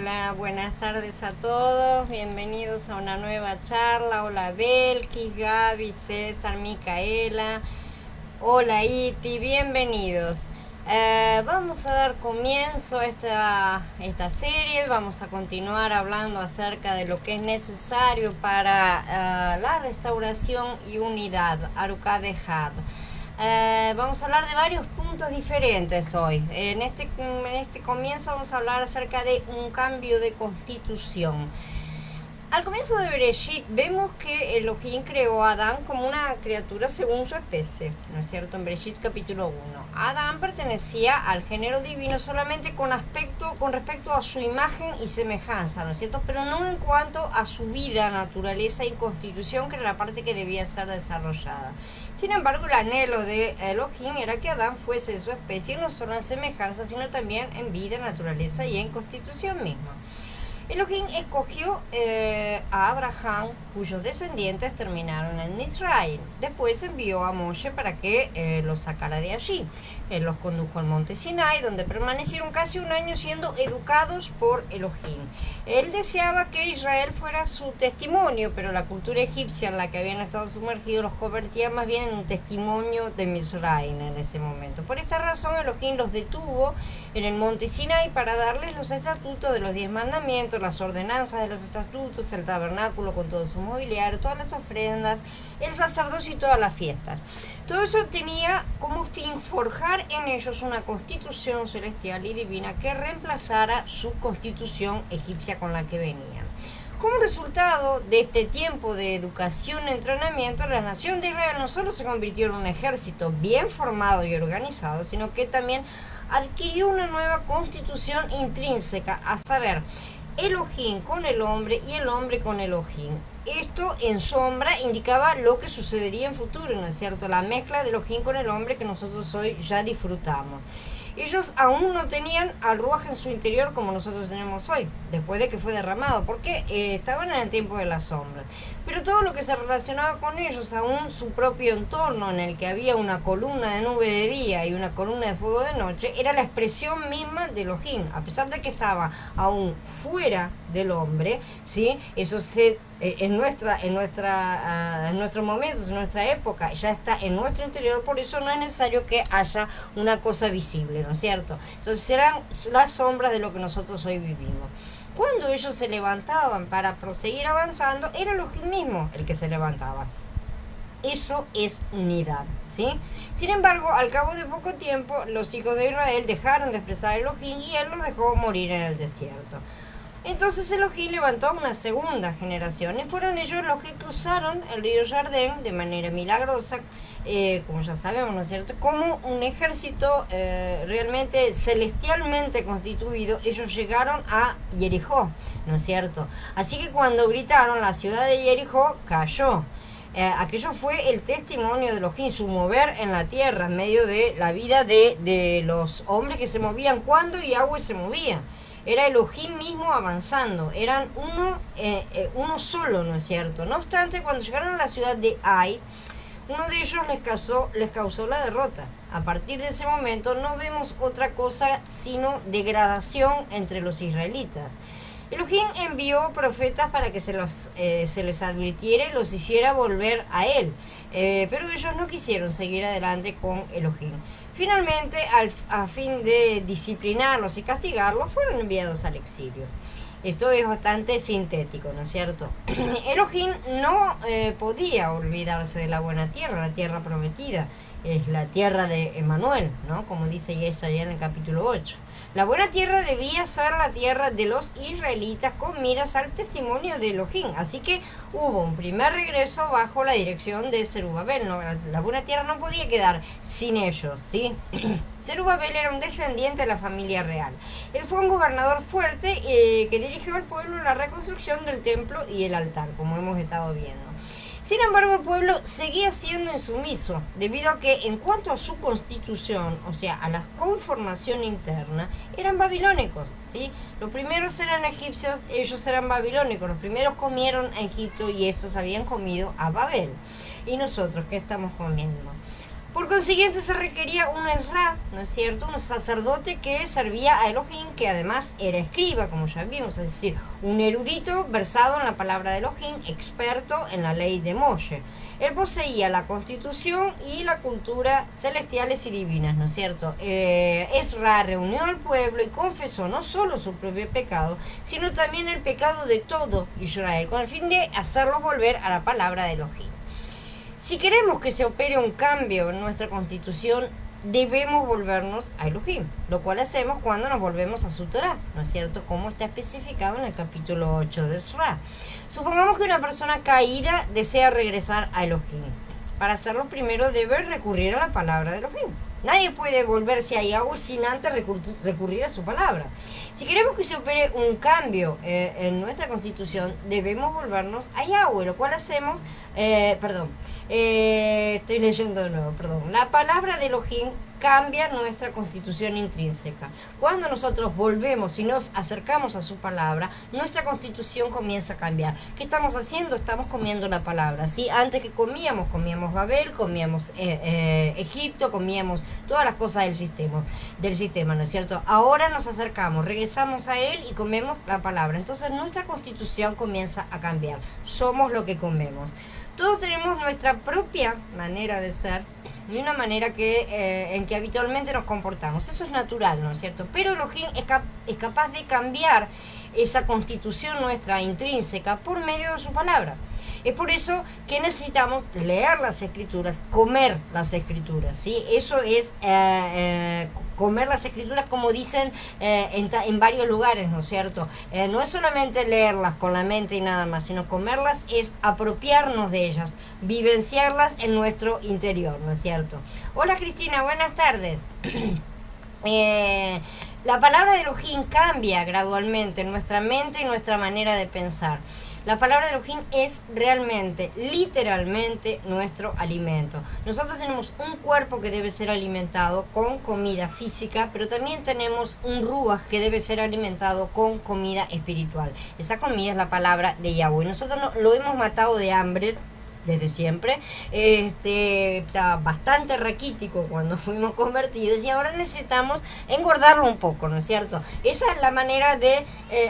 Hola, buenas tardes a todos, bienvenidos a una nueva charla. Hola Belkis, Gaby, César, Micaela, hola Iti, bienvenidos. Vamos a dar comienzo a esta serie, vamos a continuar hablando acerca de lo que es necesario para la restauración y unidad, Arukad Ejad. Vamos a hablar de varios puntos diferentes hoy. En este comienzo vamos a hablar acerca de un cambio de constitución. Al comienzo de Bereshit vemos que Elohim creó a Adán como una criatura según su especie, ¿no es cierto? En Bereshit capítulo 1. Adán pertenecía al género divino solamente con respecto a su imagen y semejanza, ¿no es cierto? Pero no en cuanto a su vida, naturaleza y constitución, que era la parte que debía ser desarrollada. Sin embargo, el anhelo de Elohim era que Adán fuese de su especie, no solo en semejanza, sino también en vida, naturaleza y en constitución misma. Elohim escogió a Abraham, cuyos descendientes terminaron en Israel. Después envió a Moshe para que los sacara de allí. Él los condujo al monte Sinai, donde permanecieron casi un año siendo educados por Elohim. Él deseaba que Israel fuera su testimonio, pero la cultura egipcia en la que habían estado sumergidos los convertía más bien en un testimonio de Misraim en ese momento. Por esta razón, Elohim los detuvo en el monte Sinai para darles los estatutos de los 10 mandamientos, las ordenanzas de los estatutos, el tabernáculo con todo su mobiliario, todas las ofrendas, el sacerdocio y todas las fiestas. Todo eso tenía como fin forjar en ellos una constitución celestial y divina que reemplazara su constitución egipcia con la que venían. Como resultado de este tiempo de educación y entrenamiento, la nación de Israel no solo se convirtió en un ejército bien formado y organizado, sino que también adquirió una nueva constitución intrínseca, a saber, Elohim con el hombre y el hombre con Elohim. Esto en sombra indicaba lo que sucedería en futuro, ¿no es cierto? La mezcla de Elohim con el hombre que nosotros hoy ya disfrutamos. Ellos aún no tenían al Ruaj en su interior como nosotros tenemos hoy, después de que fue derramado, porque estaban en el tiempo de las sombras. Pero todo lo que se relacionaba con ellos, aún su propio entorno, en el que había una columna de nube de día y una columna de fuego de noche, era la expresión misma de Elohim. A pesar de que estaba aún fuera del hombre, ¿sí? Eso se... en nuestros momentos, en nuestra época, ya está en nuestro interior, por eso no es necesario que haya una cosa visible, ¿no es cierto? Entonces serán las sombras de lo que nosotros hoy vivimos. Cuando ellos se levantaban para proseguir avanzando, era Elohim mismo el que se levantaba. Eso es unidad, ¿sí? Sin embargo, al cabo de poco tiempo, los hijos de Israel dejaron de expresar a Elohim y él los dejó morir en el desierto. Entonces Elohim levantó a una segunda generación y fueron ellos los que cruzaron el río Jordán de manera milagrosa, como ya sabemos, ¿no es cierto? Como un ejército realmente celestialmente constituido, ellos llegaron a Jericó, ¿no es cierto? Así que cuando gritaron, la ciudad de Jericó cayó. Aquello fue el testimonio de Elohim, su mover en la tierra, en medio de la vida de los hombres que se movían cuando Yahweh se movía. Era Elohim mismo avanzando, eran uno solo, ¿no es cierto? No obstante, cuando llegaron a la ciudad de Ai, uno de ellos les causó la derrota. A partir de ese momento no vemos otra cosa sino degradación entre los israelitas. Elohim envió profetas para que se les advirtiera y los hiciera volver a él, pero ellos no quisieron seguir adelante con Elohim. Finalmente, a fin de disciplinarlos y castigarlos, fueron enviados al exilio. Esto es bastante sintético, ¿no es cierto? Elohim no podía olvidarse de la buena tierra, la tierra prometida. Es la tierra de Emmanuel, ¿no? Como dice Yesaya en el capítulo 8. La buena tierra debía ser la tierra de los israelitas con miras al testimonio de Elohim. Así que hubo un primer regreso bajo la dirección de Zerubabel. ¿No? La buena tierra no podía quedar sin ellos, ¿sí? Zerubabel era un descendiente de la familia real. Él fue un gobernador fuerte que dirigió al pueblo en la reconstrucción del templo y el altar, como hemos estado viendo. Sin embargo, el pueblo seguía siendo insumiso, debido a que en cuanto a su constitución, o sea, a la conformación interna, eran babilónicos, ¿sí? Los primeros eran egipcios, ellos eran babilónicos, los primeros comieron a Egipto y estos habían comido a Babel. ¿Y nosotros qué estamos comiendo? Por consiguiente se requería un Ezra, ¿no es cierto? Un sacerdote que servía a Elohim, que además era escriba, como ya vimos, es decir, un erudito versado en la palabra de Elohim, experto en la ley de Moshe. Él poseía la constitución y la cultura celestiales y divinas, ¿no es cierto? Ezra reunió al pueblo y confesó no solo su propio pecado, sino también el pecado de todo Israel, con el fin de hacerlos volver a la palabra de Elohim. Si queremos que se opere un cambio en nuestra constitución, debemos volvernos a Elohim, lo cual hacemos cuando nos volvemos a su Torah, ¿no es cierto? Como está especificado en el capítulo 8 de Ezra. Supongamos que una persona caída desea regresar a Elohim. Para hacerlo primero debe recurrir a la palabra de Elohim. Nadie puede volverse a Yahweh sin antes recurrir a su palabra. Si queremos que se opere un cambio en nuestra constitución, debemos volvernos a Yahweh, lo cual hacemos, estoy leyendo de nuevo, la palabra de Elohim cambia nuestra constitución intrínseca. Cuando nosotros volvemos y nos acercamos a su palabra, nuestra constitución comienza a cambiar. ¿Qué estamos haciendo? Estamos comiendo la palabra, ¿sí? Antes que comíamos Babel, comíamos Egipto, comíamos todas las cosas del sistema, ¿no es cierto? Ahora nos acercamos, regresamos a él y comemos la palabra. Entonces nuestra constitución comienza a cambiar. Somos lo que comemos. Todos tenemos nuestra propia manera de ser y una manera en que habitualmente nos comportamos. Eso es natural, ¿no es cierto? Pero Elohim es capaz de cambiar esa constitución nuestra intrínseca por medio de su palabra. Es por eso que necesitamos leer las escrituras, comer las escrituras, ¿sí? Eso es comer las escrituras, como dicen en varios lugares, ¿no es cierto? No es solamente leerlas con la mente y nada más, sino comerlas es apropiarnos de ellas, vivenciarlas en nuestro interior, ¿no es cierto? Hola Cristina, buenas tardes. La palabra de Elohim cambia gradualmente en nuestra mente y nuestra manera de pensar. La palabra de Elohim es realmente, literalmente, nuestro alimento. Nosotros tenemos un cuerpo que debe ser alimentado con comida física, pero también tenemos un ruach que debe ser alimentado con comida espiritual. Esa comida es la palabra de Yahweh. Nosotros lo hemos matado de hambre desde siempre. Estaba bastante raquítico cuando fuimos convertidos y ahora necesitamos engordarlo un poco, ¿no es cierto? Esa es la manera de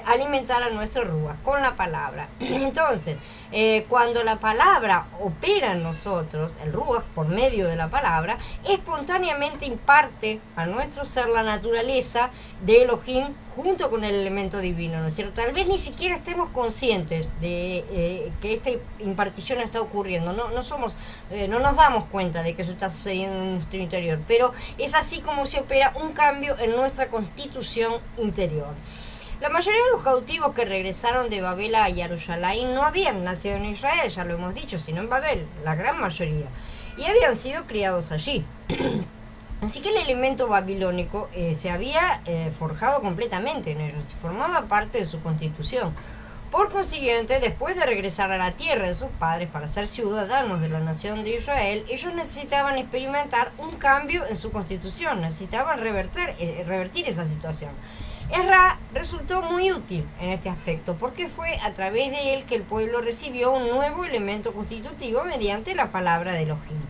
alimentar a nuestro ruach, con la palabra. Entonces, cuando la palabra opera en nosotros, el ruach por medio de la palabra, espontáneamente imparte a nuestro ser la naturaleza de Elohim junto con el elemento divino, ¿no es cierto? Tal vez ni siquiera estemos conscientes de que esta impartición está ocurriendo, no nos damos cuenta de que eso está sucediendo en nuestro interior, pero es así como se opera un cambio en nuestra constitución interior. La mayoría de los cautivos que regresaron de Babel a Jerusalén no habían nacido en Israel, ya lo hemos dicho, sino en Babel, la gran mayoría, y habían sido criados allí. Así que el elemento babilónico se había forjado completamente en ellos, formaba parte de su constitución. Por consiguiente, después de regresar a la tierra de sus padres para ser ciudadanos de la nación de Israel, ellos necesitaban experimentar un cambio en su constitución, necesitaban revertir esa situación. Ezra resultó muy útil en este aspecto, porque fue a través de él que el pueblo recibió un nuevo elemento constitutivo mediante la palabra de Elohim.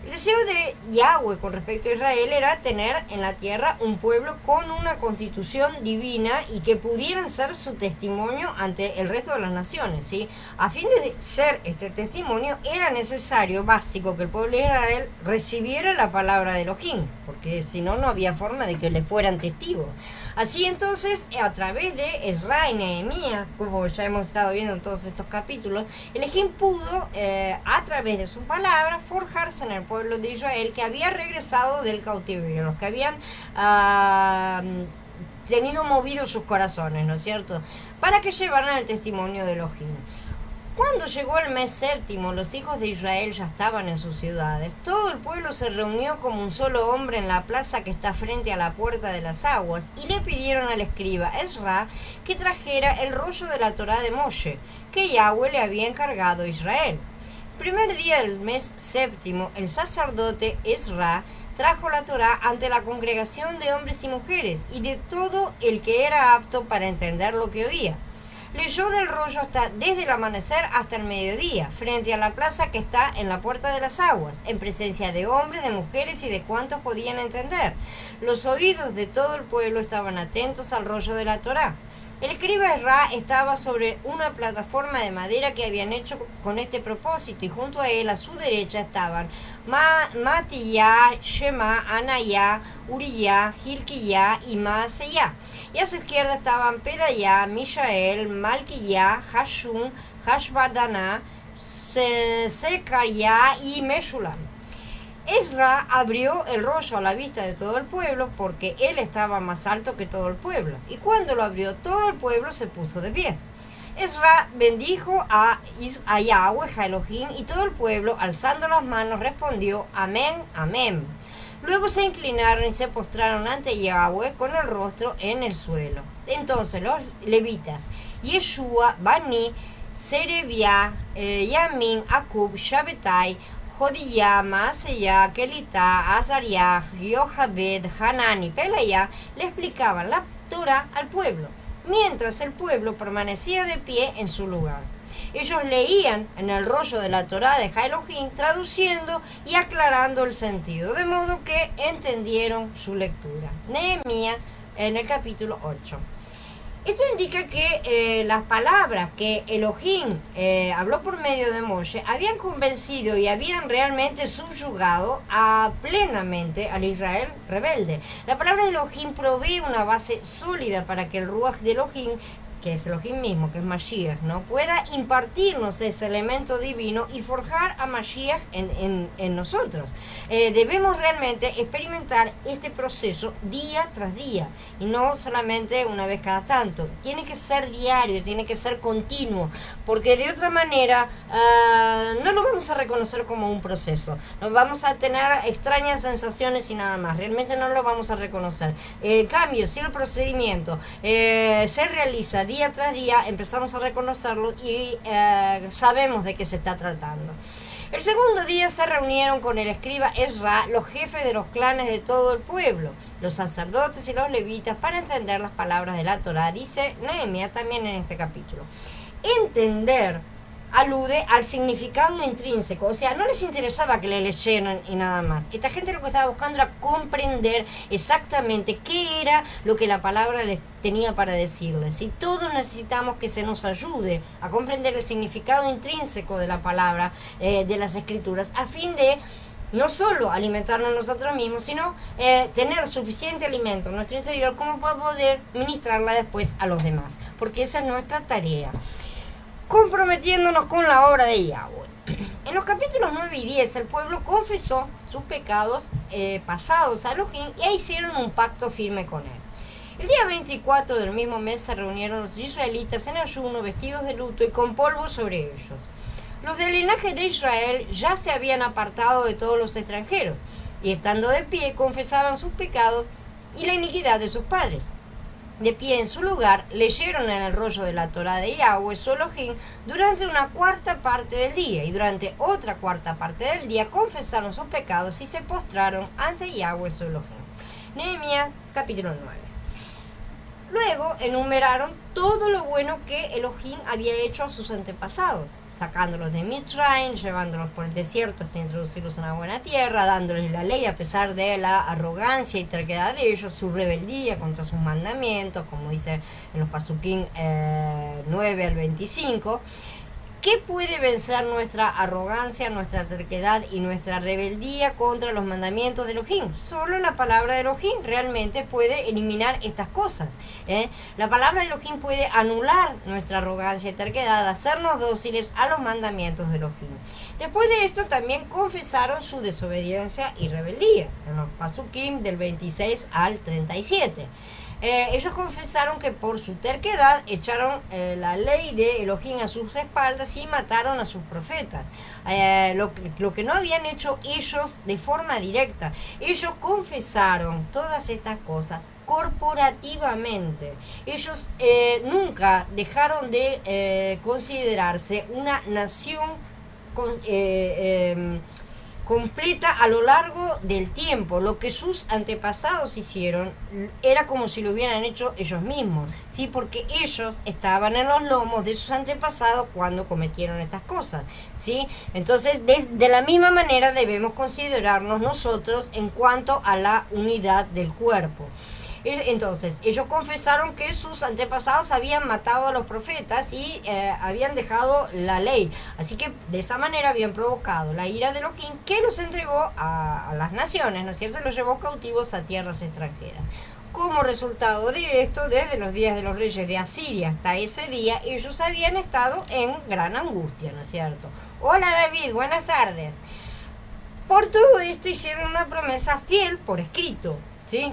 El deseo de Yahweh con respecto a Israel era tener en la tierra un pueblo con una constitución divina y que pudieran ser su testimonio ante el resto de las naciones, ¿sí? A fin de ser este testimonio era necesario, básico, que el pueblo de Israel recibiera la palabra de Elohim, porque si no, no había forma de que le fueran testigos. Así entonces, a través de Ezra y Nehemías, como ya hemos estado viendo en todos estos capítulos, Elohim pudo, a través de su palabra, forjarse en el pueblo de Israel que había regresado del cautiverio, los que habían tenido movidos sus corazones, ¿no es cierto?, para que llevaran el testimonio de Elohim. Cuando llegó el mes séptimo, los hijos de Israel ya estaban en sus ciudades. Todo el pueblo se reunió como un solo hombre en la plaza que está frente a la puerta de las aguas y le pidieron al escriba Ezra que trajera el rollo de la Torá de Moshe, que Yahweh le había encargado a Israel. Primer día del mes séptimo, el sacerdote Ezra trajo la Torá ante la congregación de hombres y mujeres y de todo el que era apto para entender lo que oía. Leyó del rollo desde el amanecer hasta el mediodía, frente a la plaza que está en la Puerta de las Aguas, en presencia de hombres, de mujeres y de cuantos podían entender. Los oídos de todo el pueblo estaban atentos al rollo de la Torá. El escriba Ezra estaba sobre una plataforma de madera que habían hecho con este propósito, y junto a él, a su derecha, estaban Matiyá, Shema, Anayá, Uriyá, Hilkiyá y Maaseyá. Y a su izquierda estaban Pedayá, Mishael, Malkiyá, Hashum, Hashbadaná, Secayá y Meshulam. Ezra abrió el rollo a la vista de todo el pueblo, porque él estaba más alto que todo el pueblo. Y cuando lo abrió, todo el pueblo se puso de pie. Ezra bendijo a Yahweh, a Elohim, y todo el pueblo, alzando las manos, respondió: Amén, amén. Luego se inclinaron y se postraron ante Yahweh con el rostro en el suelo. Entonces los levitas, Yeshua, Bani, Serebia, Yamin, Akub, Shabetai, Jodiyá, Maaseyá, Kelitá, Azariah, Yohabed, Hanan y Pelayá le explicaban la Torá al pueblo, mientras el pueblo permanecía de pie en su lugar. Ellos leían en el rollo de la Torá de Elohim, traduciendo y aclarando el sentido, de modo que entendieron su lectura. Nehemías en el capítulo 8. Esto indica que las palabras que Elohim habló por medio de Moshe habían convencido y habían realmente subyugado plenamente al Israel rebelde. La palabra de Elohim provee una base sólida para que el Ruach de Elohim, que es Elohim mismo, que es Mashiach, ¿no?, pueda impartirnos ese elemento divino y forjar a Mashiach en nosotros. Debemos realmente experimentar este proceso día tras día y no solamente una vez cada tanto. Tiene que ser diario, tiene que ser continuo, porque de otra manera no lo vamos a reconocer como un proceso. Nos vamos a tener extrañas sensaciones y nada más. Realmente no lo vamos a reconocer. En cambio, si el procedimiento se realiza día tras día, empezamos a reconocerlo y sabemos de qué se está tratando. El segundo día se reunieron con el escriba Ezra los jefes de los clanes de todo el pueblo, los sacerdotes y los levitas, para entender las palabras de la Torá. Dice Nehemías también en este capítulo. Entender alude al significado intrínseco, o sea, no les interesaba que le leyeran y nada más. Esta gente lo que estaba buscando era comprender exactamente qué era lo que la palabra les tenía para decirles. Y todos necesitamos que se nos ayude a comprender el significado intrínseco de la palabra, de las escrituras, a fin de no solo alimentarnos nosotros mismos, sino tener suficiente alimento en nuestro interior como para poder ministrarla después a los demás, porque esa es nuestra tarea, comprometiéndonos con la obra de Yahweh. En los capítulos 9 y 10 el pueblo confesó sus pecados pasados a Elohim y hicieron un pacto firme con él. El día 24 del mismo mes se reunieron los israelitas en ayuno, vestidos de luto y con polvo sobre ellos. Los del linaje de Israel ya se habían apartado de todos los extranjeros y, estando de pie, confesaban sus pecados y la iniquidad de sus padres. De pie en su lugar, leyeron en el rollo de la Torá de Yahweh, su Elohim, durante una cuarta parte del día, y durante otra cuarta parte del día confesaron sus pecados y se postraron ante Yahweh, su Elohim. Nehemías, capítulo 9. Luego enumeraron todo lo bueno que Elohim había hecho a sus antepasados, sacándolos de Mitzrayim, llevándolos por el desierto hasta introducirlos en la buena tierra, dándoles la ley a pesar de la arrogancia y terquedad de ellos, su rebeldía contra sus mandamientos, como dice en los Pasukim 9 al 25. ¿Qué puede vencer nuestra arrogancia, nuestra terquedad y nuestra rebeldía contra los mandamientos de Elohim? Solo la palabra de Elohim realmente puede eliminar estas cosas. La palabra de Elohim puede anular nuestra arrogancia y terquedad, hacernos dóciles a los mandamientos de Elohim. Después de esto también confesaron su desobediencia y rebeldía, en los Pasukim del 26 al 37. Ellos confesaron que por su terquedad echaron la ley de Elohim a sus espaldas y mataron a sus profetas. Lo que no habían hecho ellos de forma directa. Ellos confesaron todas estas cosas corporativamente. Ellos nunca dejaron de considerarse una nación completa a lo largo del tiempo. Lo que sus antepasados hicieron era como si lo hubieran hecho ellos mismos, ¿sí? Porque ellos estaban en los lomos de sus antepasados cuando cometieron estas cosas, ¿sí? Entonces, de la misma manera debemos considerarnos nosotros en cuanto a la unidad del cuerpo. Entonces, ellos confesaron que sus antepasados habían matado a los profetas y habían dejado la ley. Así que de esa manera habían provocado la ira de Elohim, que los entregó a las naciones, ¿no es cierto? Los llevó cautivos a tierras extranjeras. Como resultado de esto, desde los días de los reyes de Asiria hasta ese día, ellos habían estado en gran angustia, ¿no es cierto? Hola David, buenas tardes. Por todo esto hicieron una promesa fiel por escrito, ¿sí?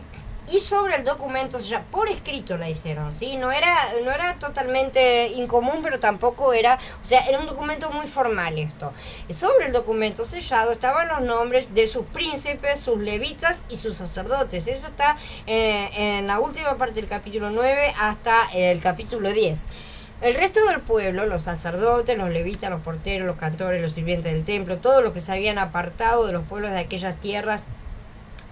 Y sobre el documento, ya por escrito la hicieron, ¿sí? No era totalmente incomún, pero tampoco era, o sea, era un documento muy formal esto. Sobre el documento sellado estaban los nombres de sus príncipes, sus levitas y sus sacerdotes. Eso está en la última parte del capítulo 9 hasta el capítulo 10. El resto del pueblo, los sacerdotes, los levitas, los porteros, los cantores, los sirvientes del templo, todos los que se habían apartado de los pueblos de aquellas tierras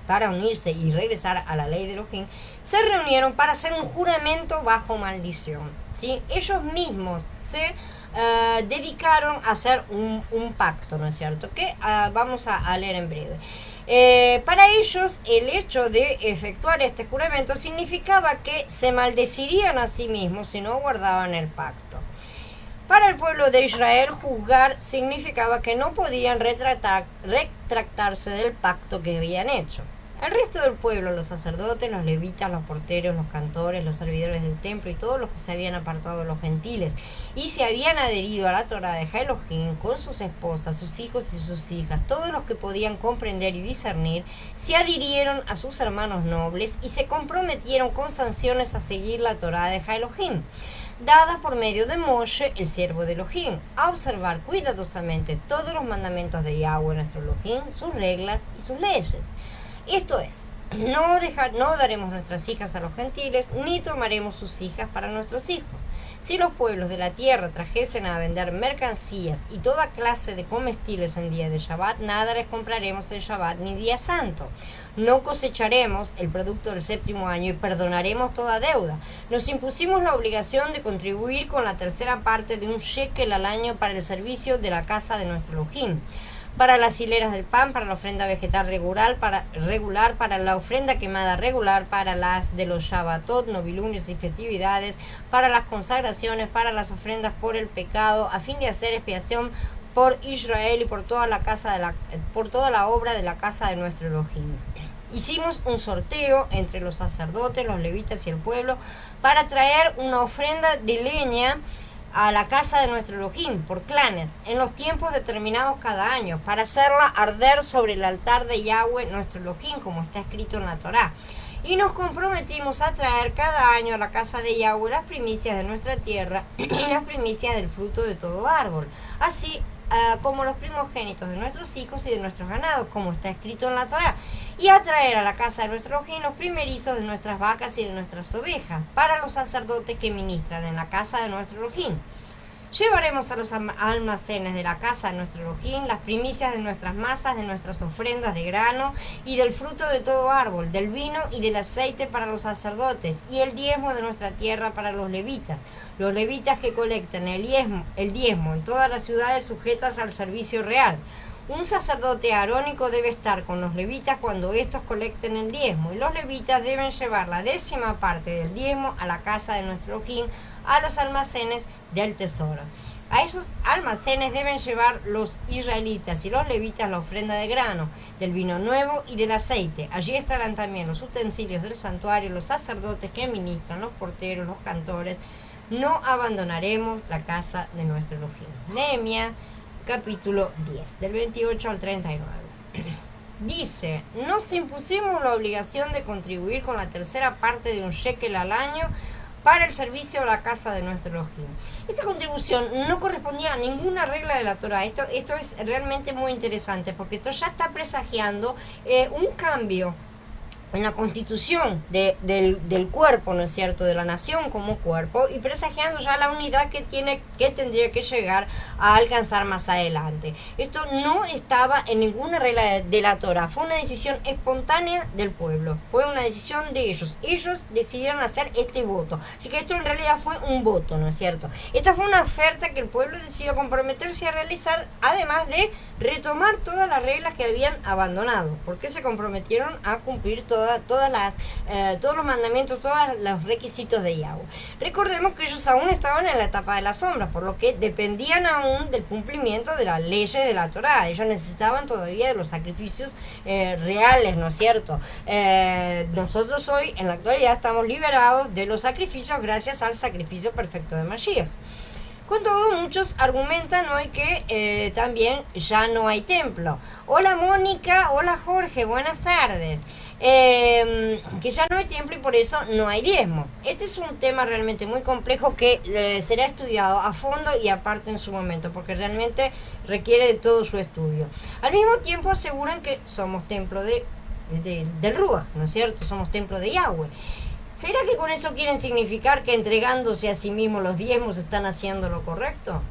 para unirse y regresar a la ley de Elohim, se reunieron para hacer un juramento bajo maldición, ¿sí? Ellos mismos se dedicaron a hacer un pacto, ¿no es cierto? Que vamos a leer en breve. Para ellos, el hecho de efectuar este juramento significaba que se maldecirían a sí mismos si no guardaban el pacto. Para el pueblo de Israel, juzgar significaba que no podían retractarse del pacto que habían hecho. El resto del pueblo, los sacerdotes, los levitas, los porteros, los cantores, los servidores del templo y todos los que se habían apartado de los gentiles y se habían adherido a la Torá de Elohim con sus esposas, sus hijos y sus hijas, todos los que podían comprender y discernir, se adhirieron a sus hermanos nobles y se comprometieron con sanciones a seguir la Torá de Elohim, dada por medio de Moshe, el siervo de Elohim, a observar cuidadosamente todos los mandamientos de Yahweh nuestro Elohim, sus reglas y sus leyes. Esto es, no daremos nuestras hijas a los gentiles, ni tomaremos sus hijas para nuestros hijos. Si los pueblos de la tierra trajesen a vender mercancías y toda clase de comestibles en día de Shabbat, nada les compraremos en Shabbat ni día santo. No cosecharemos el producto del séptimo año y perdonaremos toda deuda. Nos impusimos la obligación de contribuir con la tercera parte de un shekel al año para el servicio de la casa de nuestro Elohim, para las hileras del pan, para la ofrenda vegetal regular, para la ofrenda quemada regular, para las de los Shabbatot, novilunios y festividades, para las consagraciones, para las ofrendas por el pecado, a fin de hacer expiación por Israel y por toda la obra de la casa de nuestro Elohim. Hicimos un sorteo entre los sacerdotes, los levitas y el pueblo para traer una ofrenda de leña a la casa de nuestro Elohim por clanes en los tiempos determinados cada año, para hacerla arder sobre el altar de Yahweh nuestro Elohim, como está escrito en la Torá. Y nos comprometimos a traer cada año a la casa de Yahweh las primicias de nuestra tierra y las primicias del fruto de todo árbol, así como los primogénitos de nuestros hijos y de nuestros ganados, como está escrito en la Torá, y a traer a la casa de nuestro Elohim los primerizos de nuestras vacas y de nuestras ovejas, para los sacerdotes que ministran en la casa de nuestro Elohim. Llevaremos a los almacenes de la casa de nuestro Elohim las primicias de nuestras masas, de nuestras ofrendas de grano y del fruto de todo árbol, del vino y del aceite para los sacerdotes, y el diezmo de nuestra tierra para los levitas que colectan el diezmo en todas las ciudades sujetas al servicio real. Un sacerdote arónico debe estar con los levitas cuando estos colecten el diezmo, y los levitas deben llevar la 10ª parte del diezmo a la casa de nuestro Elohim, a los almacenes del tesoro. A esos almacenes deben llevar los israelitas y los levitas la ofrenda de grano, del vino nuevo y del aceite. Allí estarán también los utensilios del santuario, los sacerdotes que ministran, los porteros, los cantores. No abandonaremos la casa de nuestro Elohim. Nehemías capítulo 10, del 28 al 39. Dice, nos impusimos la obligación de contribuir con la tercera parte de un shekel al año para el servicio a la casa de nuestro Elohim. Esta contribución no correspondía a ninguna regla de la Torá. Esto es realmente muy interesante, porque esto ya está presagiando un cambio en la constitución del cuerpo, ¿no es cierto?, de la nación como cuerpo, y presagiando ya la unidad que tendría que llegar a alcanzar más adelante. Esto no estaba en ninguna regla de la Torá, fue una decisión espontánea del pueblo, fue una decisión de ellos decidieron hacer este voto, así que esto en realidad fue un voto, ¿no es cierto? Esta fue una oferta que el pueblo decidió comprometerse a realizar, además de retomar todas las reglas que habían abandonado, porque se comprometieron a cumplir todos los mandamientos, todos los requisitos de Yahweh. Recordemos que ellos aún estaban en la etapa de las sombras, por lo que dependían aún del cumplimiento de las leyes de la Torá. Ellos necesitaban todavía de los sacrificios reales, ¿no es cierto? Nosotros hoy, en la actualidad, estamos liberados de los sacrificios gracias al sacrificio perfecto de Mashiach. Con todo, muchos argumentan hoy que también ya no hay templo. Hola Mónica, hola Jorge, buenas tardes. Que ya no hay templo y por eso no hay diezmo. Este es un tema realmente muy complejo que será estudiado a fondo y aparte en su momento, porque realmente requiere de todo su estudio. Al mismo tiempo aseguran que somos templo del Ruach, ¿no es cierto? Somos templo de Yahweh. ¿Será que con eso quieren significar que entregándose a sí mismos los diezmos están haciendo lo correcto?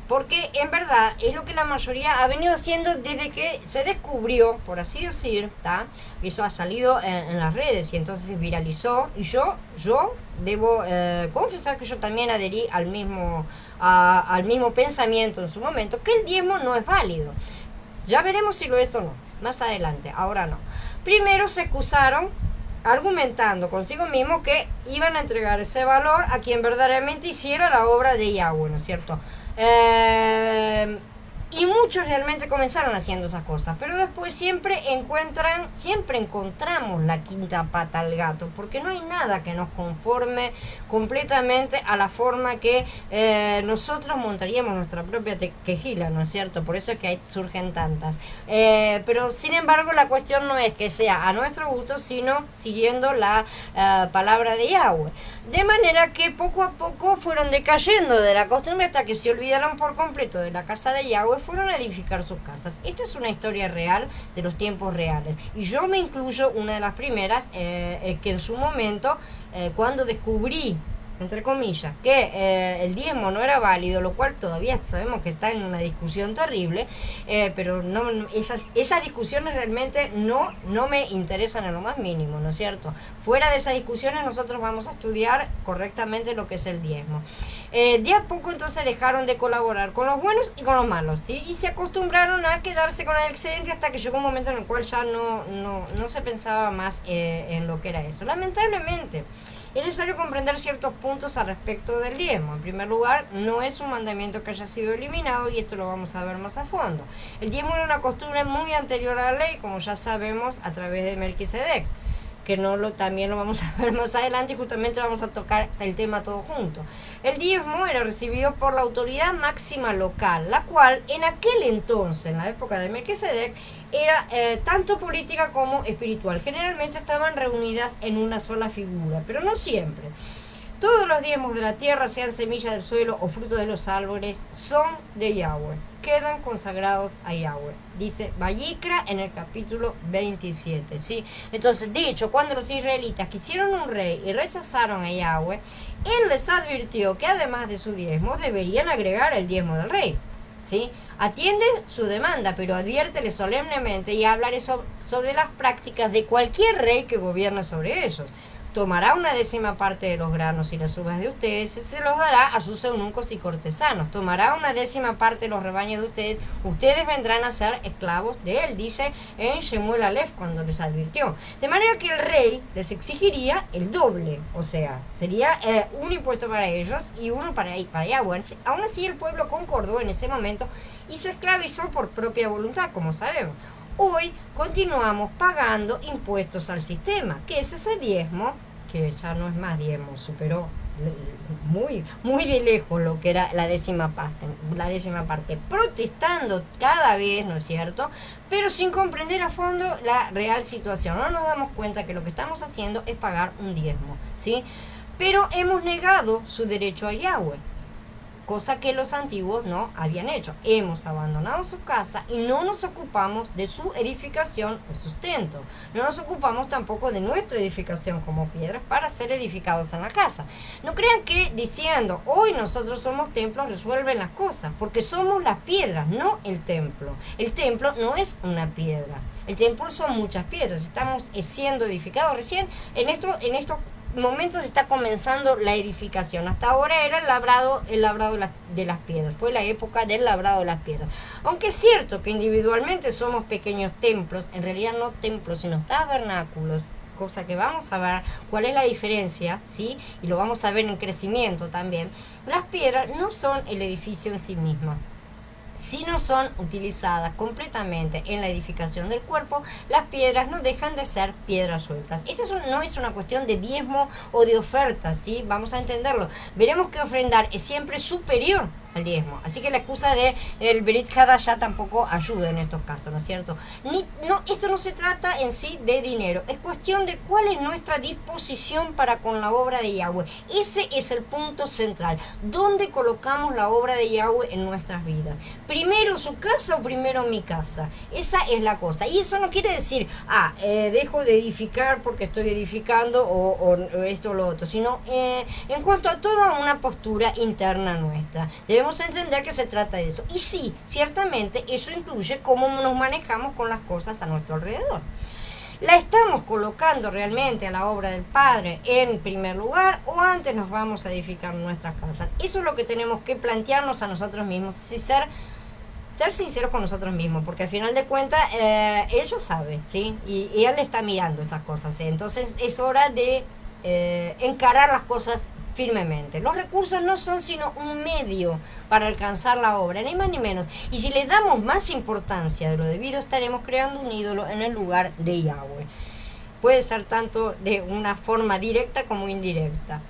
Porque en verdad es lo que la mayoría ha venido haciendo desde que se descubrió, por así decir, ¿tá? Eso ha salido en las redes y entonces se viralizó. Y yo debo confesar que yo también adherí al mismo pensamiento en su momento, que el diezmo no es válido. Ya veremos si lo es o no, más adelante, ahora no. Primero se excusaron argumentando consigo mismo que iban a entregar ese valor a quien verdaderamente hiciera la obra de Yahweh, ¿no es cierto? Y muchos realmente comenzaron haciendo esas cosas, pero después siempre encontramos la quinta pata al gato, porque no hay nada que nos conforme completamente a la forma que nosotros montaríamos nuestra propia quejila, ¿no es cierto? Por eso es que surgen tantas. Pero sin embargo la cuestión no es que sea a nuestro gusto, sino siguiendo la palabra de Yahweh. De manera que poco a poco fueron decayendo de la costumbre hasta que se olvidaron por completo de la casa de Yahweh, fueron a edificar sus casas. Esta es una historia real de los tiempos reales. Y yo me incluyo una de las primeras que en su momento, cuando descubrí, entre comillas, que el diezmo no era válido, lo cual todavía sabemos que está en una discusión terrible, pero esas discusiones realmente no me interesan en lo más mínimo, ¿no es cierto? Fuera de esas discusiones nosotros vamos a estudiar correctamente lo que es el diezmo. De a poco entonces dejaron de colaborar con los buenos y con los malos, ¿sí? Y se acostumbraron a quedarse con el excedente hasta que llegó un momento en el cual ya no se pensaba más en lo que era eso. Lamentablemente es necesario comprender ciertos puntos al respecto del diezmo. En primer lugar, no es un mandamiento que haya sido eliminado y esto lo vamos a ver más a fondo. El diezmo era una costumbre muy anterior a la ley, como ya sabemos, a través de Melquisedec, que también lo vamos a ver más adelante y justamente vamos a tocar el tema todo junto. El diezmo era recibido por la autoridad máxima local, la cual en aquel entonces, en la época de Melquisedec, era tanto política como espiritual. Generalmente estaban reunidas en una sola figura, pero no siempre. Todos los diezmos de la tierra, sean semillas del suelo o frutos de los árboles, son de Yahweh, quedan consagrados a Yahweh. Dice Vayikra en el capítulo 27, ¿sí? Entonces, dicho, cuando los israelitas quisieron un rey y rechazaron a Yahweh, él les advirtió que además de su diezmo, deberían agregar el diezmo del rey, ¿sí? Atiende su demanda, pero adviértele solemnemente y hablaré sobre las prácticas de cualquier rey que gobierne sobre ellos. Tomará una décima parte de los granos y las uvas de ustedes, se los dará a sus eunucos y cortesanos. Tomará una décima parte de los rebaños de ustedes vendrán a ser esclavos de él, dice en Shemuel Aleph cuando les advirtió. De manera que el rey les exigiría el doble, o sea, sería un impuesto para ellos y uno para Yahweh. Aún así el pueblo concordó en ese momento y se esclavizó por propia voluntad, como sabemos. Hoy continuamos pagando impuestos al sistema, que es ese diezmo, que ya no es más diezmo, superó muy de lejos lo que era la décima parte, protestando cada vez, ¿no es cierto? Pero sin comprender a fondo la real situación. No nos damos cuenta que lo que estamos haciendo es pagar un diezmo, ¿sí? Pero hemos negado su derecho a Yahweh. cosa que los antiguos no habían hecho. Hemos abandonado su casa y no nos ocupamos de su edificación o sustento. No nos ocupamos tampoco de nuestra edificación como piedras para ser edificados en la casa. No crean que diciendo hoy nosotros somos templos resuelven las cosas, porque somos las piedras, no el templo. El templo no es una piedra. El templo son muchas piedras. Estamos siendo edificados recién en estos momentos está comenzando la edificación. Hasta ahora era el labrado de las piedras. Fue la época del labrado de las piedras. Aunque es cierto que individualmente somos pequeños templos, en realidad no templos, sino tabernáculos, cosa que vamos a ver cuál es la diferencia, ¿sí? Y lo vamos a ver en crecimiento también. Las piedras no son el edificio en sí mismo. Si no son utilizadas completamente en la edificación del cuerpo, las piedras no dejan de ser piedras sueltas. Esto no es una cuestión de diezmo o de oferta, ¿sí? Vamos a entenderlo. Veremos que ofrendar es siempre superior al diezmo. Así que la excusa de el Berit Hadashah tampoco ayuda en estos casos, ¿no es cierto? Esto no se trata en sí de dinero. Es cuestión de cuál es nuestra disposición para con la obra de Yahweh. Ese es el punto central. ¿Dónde colocamos la obra de Yahweh en nuestras vidas? ¿Primero su casa o primero mi casa? Esa es la cosa. Y eso no quiere decir, dejo de edificar porque estoy edificando o esto o lo otro, sino en cuanto a toda una postura interna nuestra. Debemos entender que se trata de eso. Y sí, ciertamente eso incluye cómo nos manejamos con las cosas a nuestro alrededor. ¿La estamos colocando realmente a la obra del Padre en primer lugar o antes nos vamos a edificar nuestras casas? Eso es lo que tenemos que plantearnos a nosotros mismos y ser sinceros con nosotros mismos, porque al final de cuentas él ya sabe, ¿sí? Y él está mirando esas cosas, ¿sí? Entonces es hora de encarar las cosas firmemente. Los recursos no son sino un medio para alcanzar la obra, ni más ni menos. Y si le damos más importancia de lo debido, estaremos creando un ídolo en el lugar de Yahweh. Puede ser tanto de una forma directa como indirecta.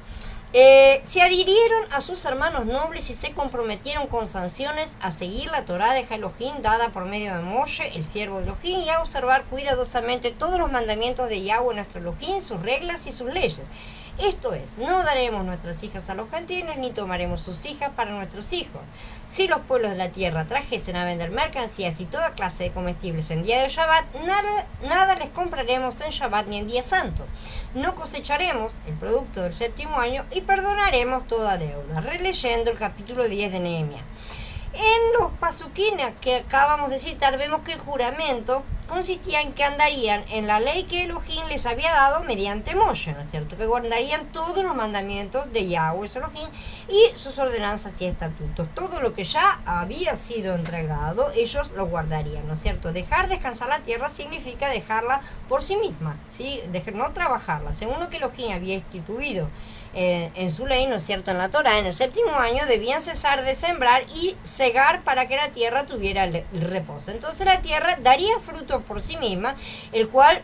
Se adhirieron a sus hermanos nobles y se comprometieron con sanciones a seguir la Torá de Elohim dada por medio de Moshe, el siervo de Elohim, y a observar cuidadosamente todos los mandamientos de Yahweh nuestro Elohim, sus reglas y sus leyes. Esto es, no daremos nuestras hijas a los gentiles, ni tomaremos sus hijas para nuestros hijos. Si los pueblos de la tierra trajesen a vender mercancías y toda clase de comestibles en día de Shabbat, nada les compraremos en Shabbat ni en día santo. No cosecharemos el producto del séptimo año y perdonaremos toda deuda. Releyendo el capítulo 10 de Nehemías. En los pasuquín que acabamos de citar, vemos que el juramento consistía en que andarían en la ley que Elohim les había dado mediante Moshe, ¿no es cierto? Que guardarían todos los mandamientos de Yahweh Elohim y sus ordenanzas y estatutos. Todo lo que ya había sido entregado, ellos lo guardarían, ¿no es cierto? Dejar descansar la tierra significa dejarla por sí misma, ¿sí? No trabajarla. Según lo que Elohim había instituido en su ley, ¿no es cierto?, en la Torá, en el séptimo año debían cesar de sembrar y cegar para que la tierra tuviera el reposo. Entonces la tierra daría fruto por sí misma, el cual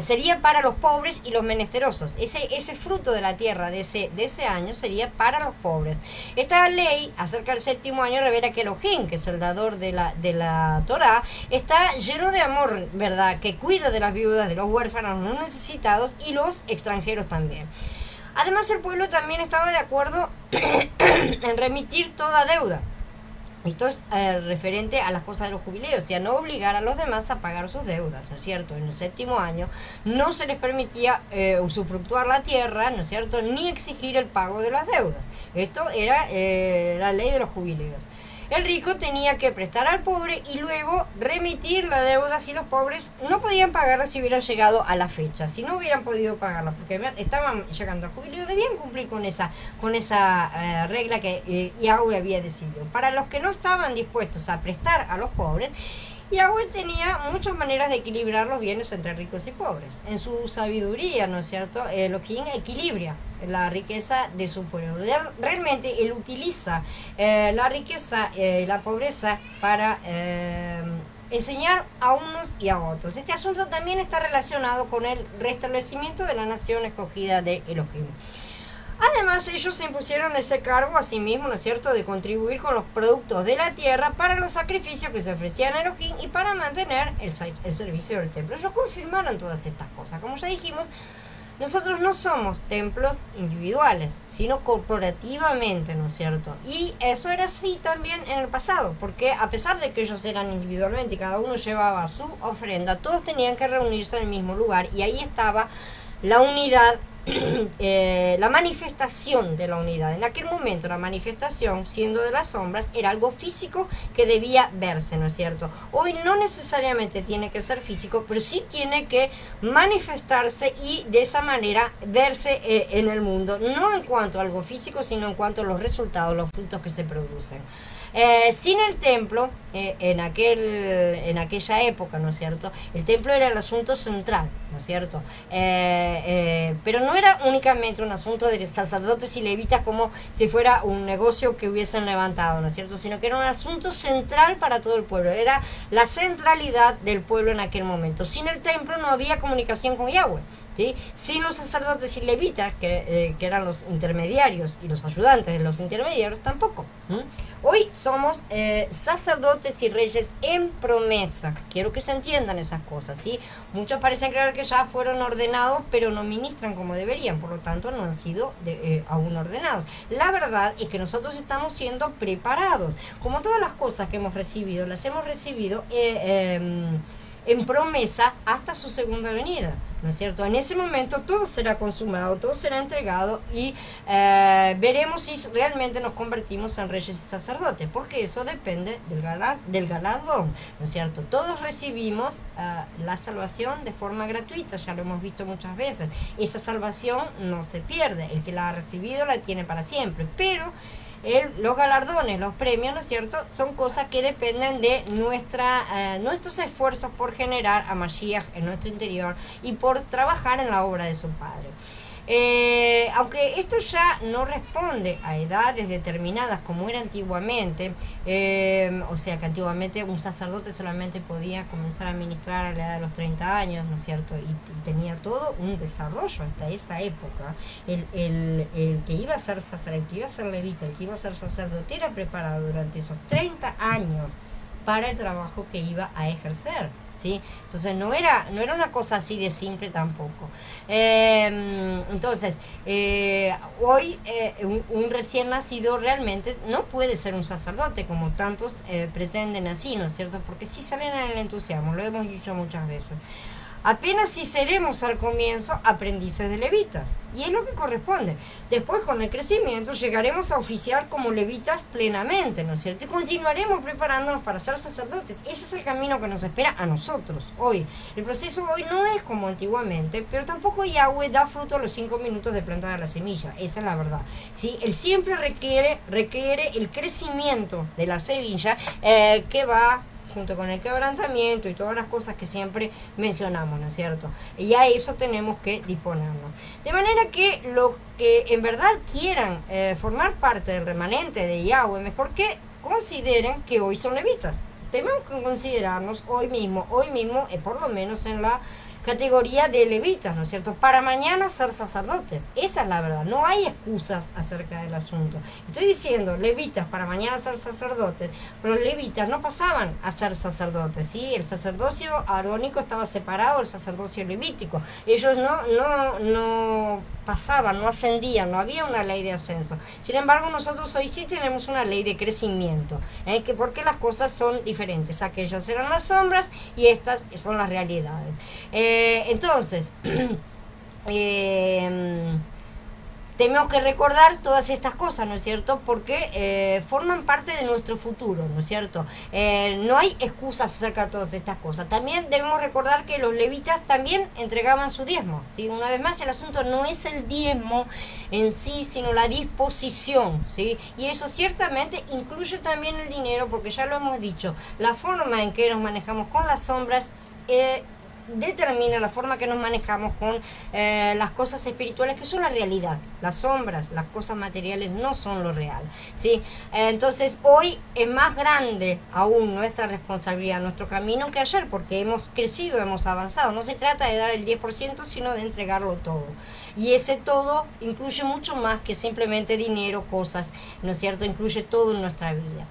sería para los pobres y los menesterosos. Ese fruto de la tierra de ese año sería para los pobres. Esta ley acerca del séptimo año revela que Elohim, que es el dador de la Torá, está lleno de amor, ¿verdad?, que cuida de las viudas, de los huérfanos, los necesitados y los extranjeros también. Además, el pueblo también estaba de acuerdo en remitir toda deuda. Esto es referente a las cosas de los jubileos, y a no obligar a los demás a pagar sus deudas, ¿no es cierto? En el séptimo año no se les permitía usufructuar la tierra, ¿no es cierto?, ni exigir el pago de las deudas. Esto era la ley de los jubileos. El rico tenía que prestar al pobre y luego remitir la deuda si los pobres no podían pagarla si hubieran llegado a la fecha. Si no hubieran podido pagarla porque estaban llegando al jubileo, debían cumplir con esa regla que Yahweh había decidido. Para los que no estaban dispuestos a prestar a los pobres, Yahweh tenía muchas maneras de equilibrar los bienes entre ricos y pobres. En su sabiduría, ¿no es cierto?, Elohim equilibra la riqueza de su pueblo. Realmente él utiliza la riqueza y la pobreza para enseñar a unos y a otros. Este asunto también está relacionado con el restablecimiento de la nación escogida de Elohim. Además, ellos se impusieron ese cargo a sí mismos, ¿no es cierto?, de contribuir con los productos de la tierra para los sacrificios que se ofrecían a Elohim y para mantener el servicio del templo. Ellos confirmaron todas estas cosas. Como ya dijimos, nosotros no somos templos individuales, sino corporativamente, ¿no es cierto? Y eso era así también en el pasado, porque a pesar de que ellos eran individualmente y cada uno llevaba su ofrenda, todos tenían que reunirse en el mismo lugar y ahí estaba la unidad, la manifestación de la unidad. En aquel momento la manifestación, siendo de las sombras, era algo físico que debía verse, ¿no es cierto? Hoy no necesariamente tiene que ser físico, pero sí tiene que manifestarse y de esa manera verse en el mundo, no en cuanto a algo físico, sino en cuanto a los resultados, los frutos que se producen. Sin el templo, en aquella época, ¿no es cierto? El templo era el asunto central, ¿no es cierto? Pero no era únicamente un asunto de sacerdotes y levitas como si fuera un negocio que hubiesen levantado, ¿no es cierto? Sino que era un asunto central para todo el pueblo, era la centralidad del pueblo en aquel momento. Sin el templo no había comunicación con Yahweh. ¿Sí? Sin los sacerdotes y levitas, que eran los intermediarios y los ayudantes de los intermediarios, tampoco. Hoy somos sacerdotes y reyes en promesa. Quiero que se entiendan esas cosas, ¿sí? Muchos parecen creer que ya fueron ordenados, pero no ministran como deberían, por lo tanto no han sido aún ordenados. La verdad es que nosotros estamos siendo preparados. Como todas las cosas que hemos recibido, las hemos recibido en promesa hasta su segunda venida, ¿no es cierto? En ese momento todo será consumado, todo será entregado y veremos si realmente nos convertimos en reyes y sacerdotes, porque eso depende del galardón, ¿no es cierto? Todos recibimos la salvación de forma gratuita, ya lo hemos visto muchas veces. Esa salvación no se pierde, el que la ha recibido la tiene para siempre, pero los galardones, los premios, ¿no es cierto?, son cosas que dependen de nuestros esfuerzos por generar a Mashiach en nuestro interior y por trabajar en la obra de su Padre. Aunque esto ya no responde a edades determinadas como era antiguamente, o sea que antiguamente un sacerdote solamente podía comenzar a ministrar a la edad de los 30 años, ¿no es cierto? Y tenía todo un desarrollo hasta esa época. El que iba a ser sacerdote, el que iba a ser levita, el que iba a ser sacerdote era preparado durante esos 30 años para el trabajo que iba a ejercer, ¿sí? Entonces no era una cosa así de simple tampoco. Entonces, hoy un recién nacido realmente no puede ser un sacerdote como tantos pretenden así, ¿no es cierto? Porque sí salen en el entusiasmo, lo hemos dicho muchas veces. Apenas si seremos al comienzo aprendices de levitas, y es lo que corresponde. Después, con el crecimiento, llegaremos a oficiar como levitas plenamente, ¿no es cierto? Y continuaremos preparándonos para ser sacerdotes. Ese es el camino que nos espera a nosotros hoy. El proceso hoy no es como antiguamente, pero tampoco Yahweh da fruto a los 5 minutos de plantar la semilla. Esa es la verdad, ¿sí? Él siempre requiere el crecimiento de la semilla que va junto con el quebrantamiento y todas las cosas que siempre mencionamos, ¿no es cierto? Y a eso tenemos que disponernos. De manera que los que en verdad quieran formar parte del remanente de Yahweh, mejor que consideren que hoy son levitas. Tenemos que considerarnos hoy mismo, por lo menos en la categoría de levitas, ¿no es cierto? Para mañana ser sacerdotes. Esa es la verdad, no hay excusas acerca del asunto. Estoy diciendo levitas para mañana ser sacerdotes, pero los levitas no pasaban a ser sacerdotes, ¿sí? El sacerdocio arónico estaba separado del sacerdocio levítico. Ellos no pasaban, no ascendían, no había una ley de ascenso. Sin embargo, nosotros hoy sí tenemos una ley de crecimiento, porque las cosas son diferentes. Aquellas eran las sombras y estas son las realidades. Entonces, tenemos que recordar todas estas cosas, ¿no es cierto? Porque forman parte de nuestro futuro, ¿no es cierto? No hay excusas acerca de todas estas cosas. También debemos recordar que los levitas también entregaban su diezmo, ¿sí? Una vez más, el asunto no es el diezmo en sí, sino la disposición, ¿sí? Y eso ciertamente incluye también el dinero, porque ya lo hemos dicho, la forma en que nos manejamos con las sombras determina la forma que nos manejamos con las cosas espirituales, que son la realidad. Las sombras, las cosas materiales no son lo real, ¿sí? Entonces hoy es más grande aún nuestra responsabilidad, nuestro camino que ayer, porque hemos crecido, hemos avanzado. No se trata de dar el 10%, sino de entregarlo todo. Y ese todo incluye mucho más que simplemente dinero, cosas, ¿no es cierto? Incluye todo en nuestra vida.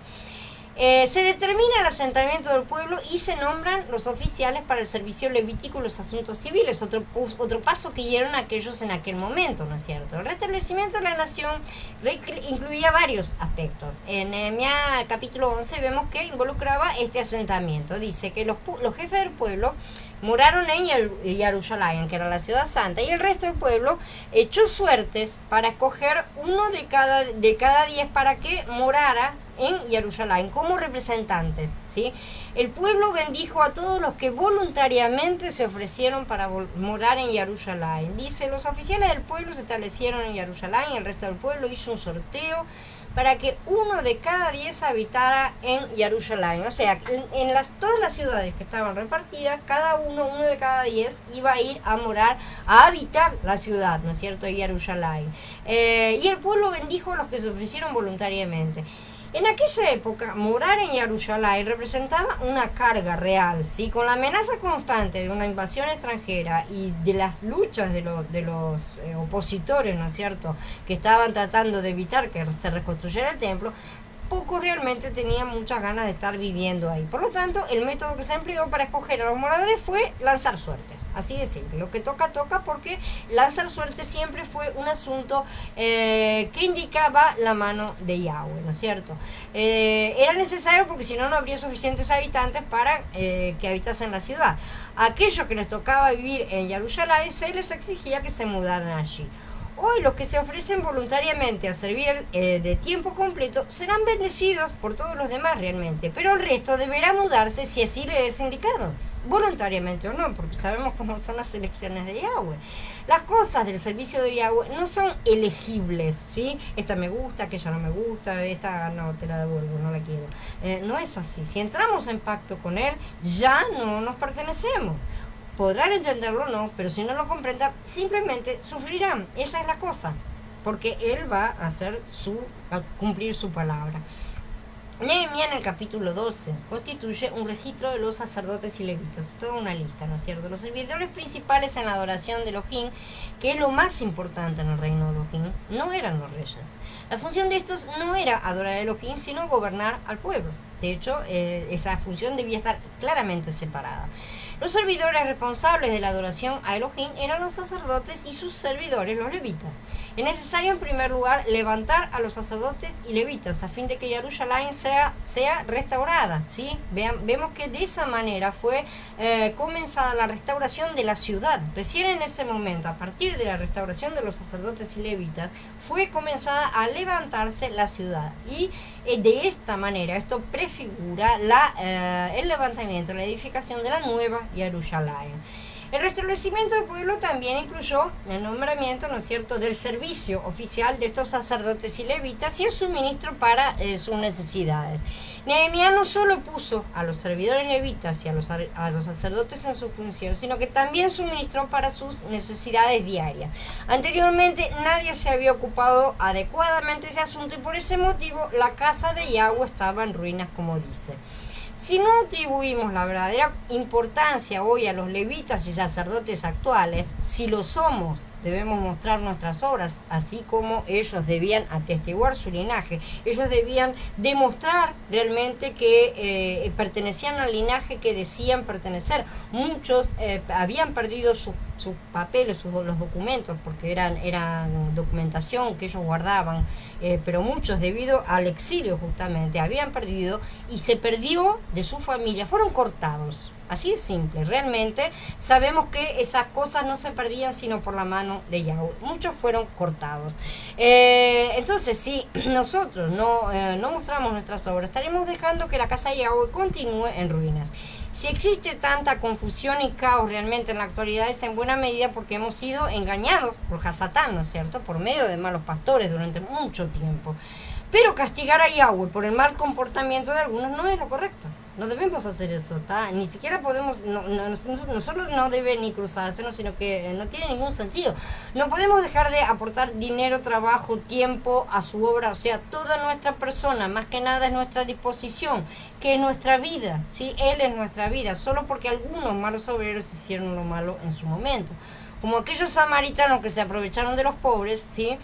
Se determina el asentamiento del pueblo y se nombran los oficiales para el servicio levítico y los asuntos civiles, otro paso que dieron aquellos en aquel momento, ¿no es cierto? El restablecimiento de la nación incluía varios aspectos. En Nehemías capítulo 11 vemos que involucraba este asentamiento. Dice que los jefes del pueblo moraron en Jerusalén, que era la ciudad santa, y el resto del pueblo echó suertes para escoger uno de cada 10 para que morara en Jerusalén como representantes, ¿sí? El pueblo bendijo a todos los que voluntariamente se ofrecieron para morar en Jerusalén. Dice, los oficiales del pueblo se establecieron en Jerusalén y el resto del pueblo hizo un sorteo para que uno de cada 10 habitara en Jerusalén. O sea, en todas las ciudades que estaban repartidas, uno de cada 10 iba a ir a morar, a habitar la ciudad, ¿no es cierto?, de Jerusalén. Y el pueblo bendijo a los que se ofrecieron voluntariamente. En aquella época, morar en Jerusalén representaba una carga real, ¿sí? Con la amenaza constante de una invasión extranjera y de las luchas de los opositores, ¿no es cierto?, que estaban tratando de evitar que se reconstruyera el templo, pocos realmente tenían muchas ganas de estar viviendo ahí. Por lo tanto, el método que se empleó para escoger a los moradores fue lanzar suertes. Así de simple. Lo que toca, toca, porque lanzar suertes siempre fue un asunto que indicaba la mano de Yahweh, ¿no es cierto? Era necesario porque si no, no habría suficientes habitantes para que habitasen la ciudad. A aquellos que les tocaba vivir en Jerusalén se les exigía que se mudaran allí. Hoy los que se ofrecen voluntariamente a servir de tiempo completo serán bendecidos por todos los demás realmente, pero el resto deberá mudarse si así le es indicado, voluntariamente o no, porque sabemos cómo son las elecciones de Yahweh. Las cosas del servicio de Yahweh no son elegibles, ¿sí? Esta me gusta, aquella no me gusta, esta no, te la devuelvo, no la quiero. No es así. Si entramos en pacto con Él, ya no nos pertenecemos. Podrán entenderlo o no, pero si no lo comprendan, simplemente sufrirán. Esa es la cosa, porque Él va a cumplir su palabra. Nehemías en el capítulo 12 constituye un registro de los sacerdotes y levitas, toda una lista, ¿no es cierto? Los servidores principales en la adoración de Elohim, que es lo más importante en el reino de Elohim, no eran los reyes. La función de estos no era adorar a Elohim, sino gobernar al pueblo. De hecho, esa función debía estar claramente separada. Los servidores responsables de la adoración a Elohim eran los sacerdotes y sus servidores, los levitas. Es necesario en primer lugar levantar a los sacerdotes y levitas a fin de que Jerusalén sea restaurada, ¿sí? Vemos que de esa manera fue comenzada la restauración de la ciudad. Recién en ese momento, a partir de la restauración de los sacerdotes y levitas, fue comenzada a levantarse la ciudad. Y de esta manera, esto prefigura el levantamiento, la edificación de la nueva Jerusalén. El restablecimiento del pueblo también incluyó el nombramiento, ¿no es cierto?, del servicio oficial de estos sacerdotes y levitas y el suministro para sus necesidades. Nehemías no solo puso a los servidores levitas y a los sacerdotes en su función, sino que también suministró para sus necesidades diarias. Anteriormente nadie se había ocupado adecuadamente de ese asunto y por ese motivo la casa de Yahweh estaba en ruinas, como dice. Si no atribuimos la verdadera importancia hoy a los levitas y sacerdotes actuales, si lo somos, debemos mostrar nuestras obras, así como ellos debían atestiguar su linaje. Ellos debían demostrar realmente que pertenecían al linaje que decían pertenecer. Muchos habían perdido sus papeles, los documentos, porque eran documentación que ellos guardaban, pero muchos debido al exilio justamente habían perdido y se perdió de su familia, fueron cortados. Así es simple, realmente sabemos que esas cosas no se perdían sino por la mano de Yahweh. Muchos fueron cortados. Entonces, si nosotros no mostramos nuestras obras, estaremos dejando que la casa de Yahweh continúe en ruinas. Si existe tanta confusión y caos realmente en la actualidad es en buena medida porque hemos sido engañados por Hasatán, ¿no es cierto?, por medio de malos pastores durante mucho tiempo. Pero castigar a Yahweh por el mal comportamiento de algunos no es lo correcto. No debemos hacer eso, ¿tá? Ni siquiera podemos, no solo no debe ni cruzársenos, sino que no tiene ningún sentido. No podemos dejar de aportar dinero, trabajo, tiempo a su obra, o sea, toda nuestra persona, más que nada es nuestra disposición, que es nuestra vida, ¿sí? Él es nuestra vida, solo porque algunos malos obreros hicieron lo malo en su momento. Como aquellos samaritanos que se aprovecharon de los pobres, ¿sí?,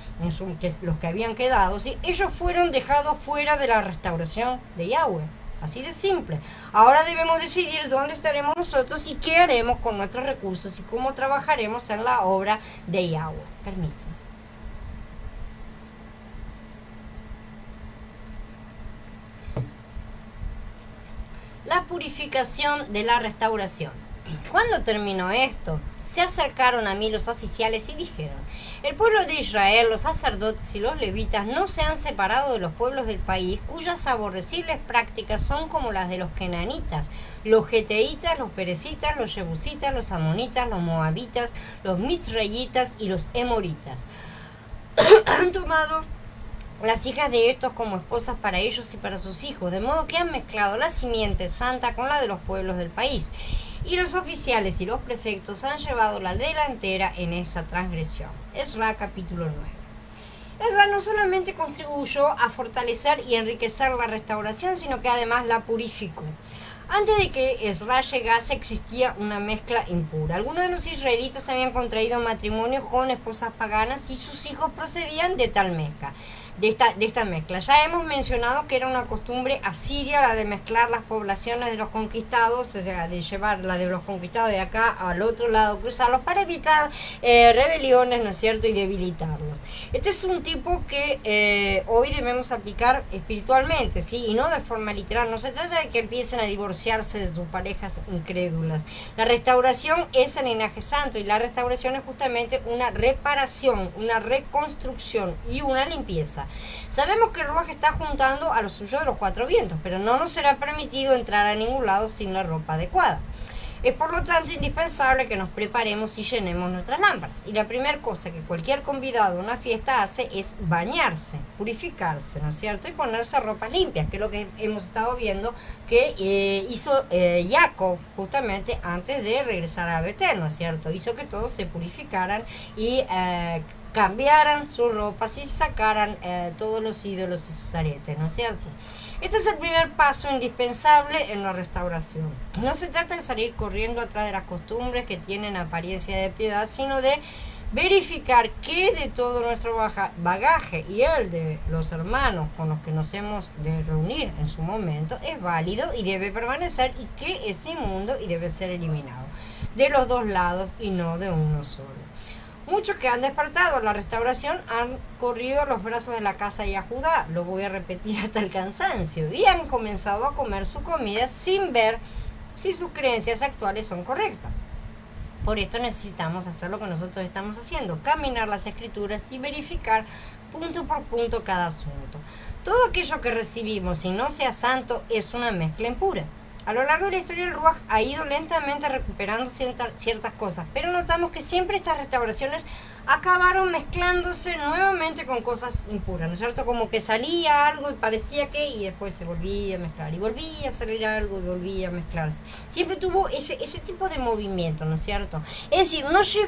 los que habían quedado, ¿sí?, ellos fueron dejados fuera de la restauración de Yahweh. Así de simple. Ahora debemos decidir dónde estaremos nosotros y qué haremos con nuestros recursos y cómo trabajaremos en la obra de Yahweh. Permiso. La purificación de la restauración. ¿Cuándo terminó esto? Se acercaron a mí los oficiales y dijeron: el pueblo de Israel, los sacerdotes y los levitas no se han separado de los pueblos del país, cuyas aborrecibles prácticas son como las de los kenanitas, los geteitas, los perecitas, los jebusitas, los amonitas, los moabitas, los mitzrayitas y los emoritas. Han tomado las hijas de estos como esposas para ellos y para sus hijos, de modo que han mezclado la simiente santa con la de los pueblos del país. Y los oficiales y los prefectos han llevado la delantera en esa transgresión. Esdras capítulo 9. Esdras no solamente contribuyó a fortalecer y enriquecer la restauración, sino que además la purificó. Antes de que Esdras llegase existía una mezcla impura. Algunos de los israelitas habían contraído matrimonio con esposas paganas y sus hijos procedían de tal mezcla. De esta mezcla. Ya hemos mencionado que era una costumbre asiria la de mezclar las poblaciones de los conquistados, o sea, de llevar la de los conquistados de acá al otro lado, cruzarlos para evitar rebeliones, ¿no es cierto?, y debilitarlos. Este es un tipo que hoy debemos aplicar espiritualmente, ¿sí?, y no de forma literal. No se trata de que empiecen a divorciarse de sus parejas incrédulas. La restauración es el linaje santo y la restauración es justamente una reparación, una reconstrucción y una limpieza. Sabemos que el Ruaj está juntando a lo suyo de los cuatro vientos, pero no nos será permitido entrar a ningún lado sin la ropa adecuada. Es por lo tanto indispensable que nos preparemos y llenemos nuestras lámparas. Y la primera cosa que cualquier convidado a una fiesta hace es bañarse, purificarse, ¿no es cierto? Y ponerse ropas limpias, que es lo que hemos estado viendo que hizo Jacob justamente antes de regresar a Betel, ¿no es cierto? Hizo que todos se purificaran y cambiaran sus ropas y sacaran todos los ídolos y sus aretes, ¿no es cierto? Este es el primer paso indispensable en la restauración. No se trata de salir corriendo atrás de las costumbres que tienen apariencia de piedad, sino de verificar que de todo nuestro bagaje y el de los hermanos con los que nos hemos de reunir en su momento es válido y debe permanecer, y que es inmundo y debe ser eliminado de los dos lados y no de uno solo. Muchos que han despertado la restauración han corrido los brazos de la casa de Judá, lo voy a repetir hasta el cansancio, y han comenzado a comer su comida sin ver si sus creencias actuales son correctas. Por esto necesitamos hacer lo que nosotros estamos haciendo, caminar las escrituras y verificar punto por punto cada asunto. Todo aquello que recibimos y no sea santo es una mezcla impura. A lo largo de la historia, el Ruaj ha ido lentamente recuperando ciertas cosas, pero notamos que siempre estas restauraciones acabaron mezclándose nuevamente con cosas impuras, ¿no es cierto? Como que salía algo y parecía que, y después se volvía a mezclar, y volvía a salir algo y volvía a mezclarse. Siempre tuvo ese tipo de movimiento, ¿no es cierto? Es decir, no se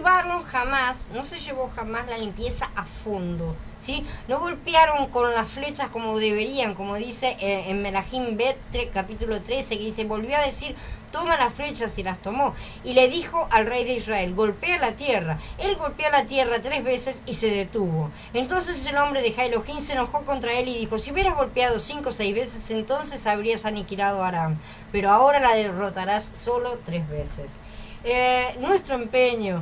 llevó jamás la limpieza a fondo, ¿sí? No golpearon con las flechas como deberían, como dice en Melahim Bet capítulo 13, que dice, volvió a decir, toma las flechas, y las tomó, y le dijo al rey de Israel, golpea la tierra. Él golpeó la tierra 3 veces y se detuvo. Entonces el hombre de Elohim se enojó contra él y dijo, si hubieras golpeado 5 o 6 veces, entonces habrías aniquilado a Aram, pero ahora la derrotarás solo 3 veces. Nuestro empeño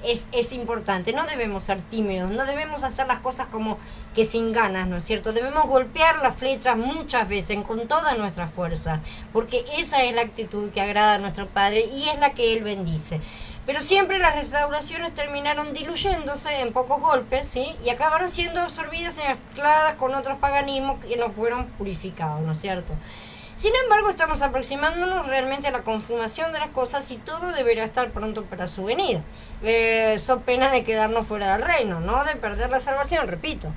es importante. No debemos ser tímidos, no debemos hacer las cosas como que sin ganas, ¿no es cierto? Debemos golpear las flechas muchas veces con toda nuestra fuerza, porque esa es la actitud que agrada a nuestro Padre y es la que Él bendice. Pero siempre las restauraciones terminaron diluyéndose en pocos golpes, ¿sí? Y acabaron siendo absorbidas y mezcladas con otros paganismos que no fueron purificados, ¿no es cierto? Sin embargo, estamos aproximándonos realmente a la consumación de las cosas y todo deberá estar pronto para su venida. So pena de quedarnos fuera del reino, no de perder la salvación, repito.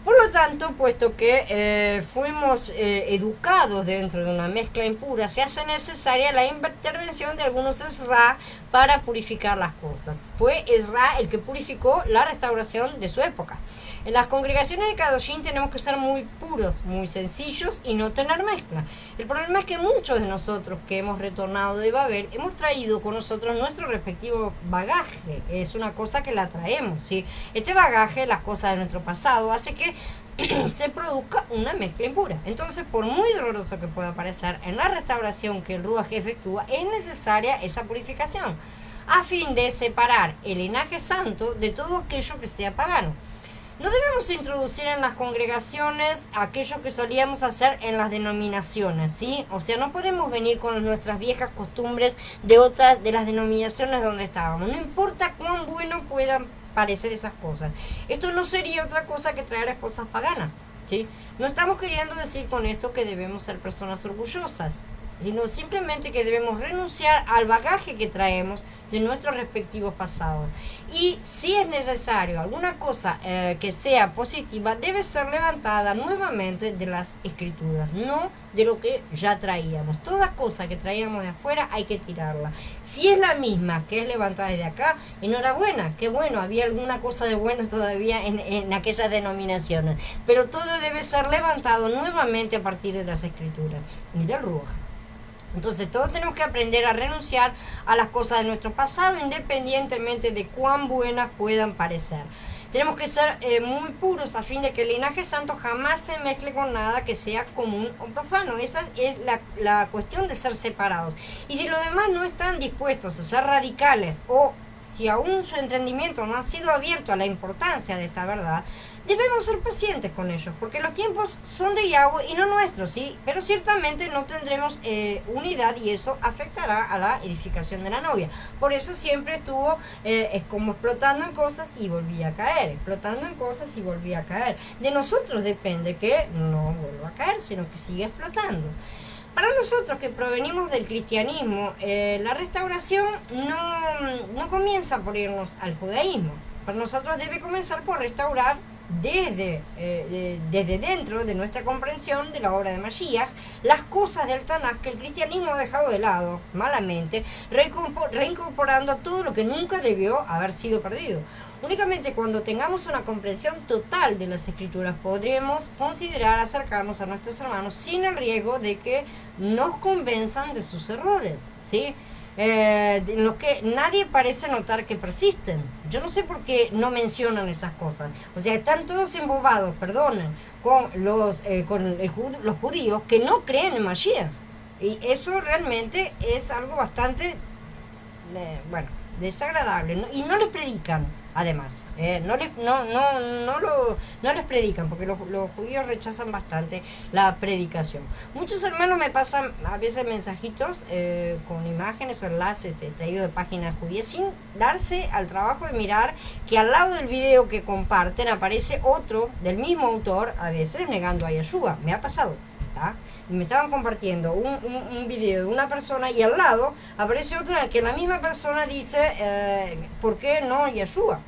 Por lo tanto, puesto que fuimos educados dentro de una mezcla impura, se hace necesaria la intervención de algunos Esdras para purificar las cosas. Fue Esdras el que purificó la restauración de su época. En las congregaciones de Kadoshim tenemos que ser muy puros, muy sencillos y no tener mezcla. El problema es que muchos de nosotros que hemos retornado de Babel hemos traído con nosotros nuestro respectivo bagaje. Es una cosa que la traemos, ¿sí? Este bagaje, las cosas de nuestro pasado, hace que se produzca una mezcla impura. Entonces, por muy doloroso que pueda parecer, en la restauración que el Ruaj efectúa, es necesaria esa purificación, a fin de separar el linaje santo de todo aquello que sea pagano. No debemos introducir en las congregaciones aquello que solíamos hacer en las denominaciones, ¿sí? O sea, no podemos venir con nuestras viejas costumbres de otras de las denominaciones donde estábamos. No importa cuán bueno puedan parecer esas cosas. Esto no sería otra cosa que traer esposas paganas, ¿sí? No estamos queriendo decir con esto que debemos ser personas orgullosas, sino simplemente que debemos renunciar al bagaje que traemos de nuestros respectivos pasados. Y si es necesario alguna cosa que sea positiva, debe ser levantada nuevamente de las escrituras, no de lo que ya traíamos. Toda cosa que traíamos de afuera hay que tirarla. Si es la misma que es levantada desde acá, enhorabuena, qué bueno, había alguna cosa de buena todavía en aquellas denominaciones, pero todo debe ser levantado nuevamente a partir de las escrituras y del Ruaj. Entonces todos tenemos que aprender a renunciar a las cosas de nuestro pasado, independientemente de cuán buenas puedan parecer. Tenemos que ser muy puros a fin de que el linaje santo jamás se mezcle con nada que sea común o profano. Esa es la cuestión de ser separados. Y si los demás no están dispuestos a ser radicales, o si aún su entendimiento no ha sido abierto a la importancia de esta verdad, debemos ser pacientes con ellos, porque los tiempos son de Yahweh y no nuestros, ¿sí? Pero ciertamente no tendremos unidad y eso afectará a la edificación de la novia. Por eso siempre estuvo como explotando en cosas y volvía a caer, explotando en cosas y volvía a caer. De nosotros depende que no vuelva a caer, sino que siga explotando. Para nosotros que provenimos del cristianismo, la restauración no comienza por irnos al judaísmo. Para nosotros debe comenzar por restaurar desde dentro de nuestra comprensión de la obra de Mashiach, las cosas del Tanaj que el cristianismo ha dejado de lado, malamente, reincorporando todo lo que nunca debió haber sido perdido. Únicamente cuando tengamos una comprensión total de las escrituras podremos considerar acercarnos a nuestros hermanos sin el riesgo de que nos convenzan de sus errores, ¿sí? Lo que nadie parece notar que persisten. Yo no sé por qué no mencionan esas cosas. O sea, están todos embobados, perdonen, con los judíos que no creen en Mashiach. Y eso realmente es algo bastante, desagradable, ¿no? Y no les predican. Además, no les predican, porque los judíos rechazan bastante la predicación. Muchos hermanos me pasan a veces mensajitos con imágenes o enlaces traídos de páginas judías sin darse al trabajo de mirar que al lado del video que comparten aparece otro del mismo autor, a veces negando a Yeshua. Me ha pasado. Y me estaban compartiendo un video de una persona y al lado aparece otro en el que la misma persona dice ¿por qué no Yeshua?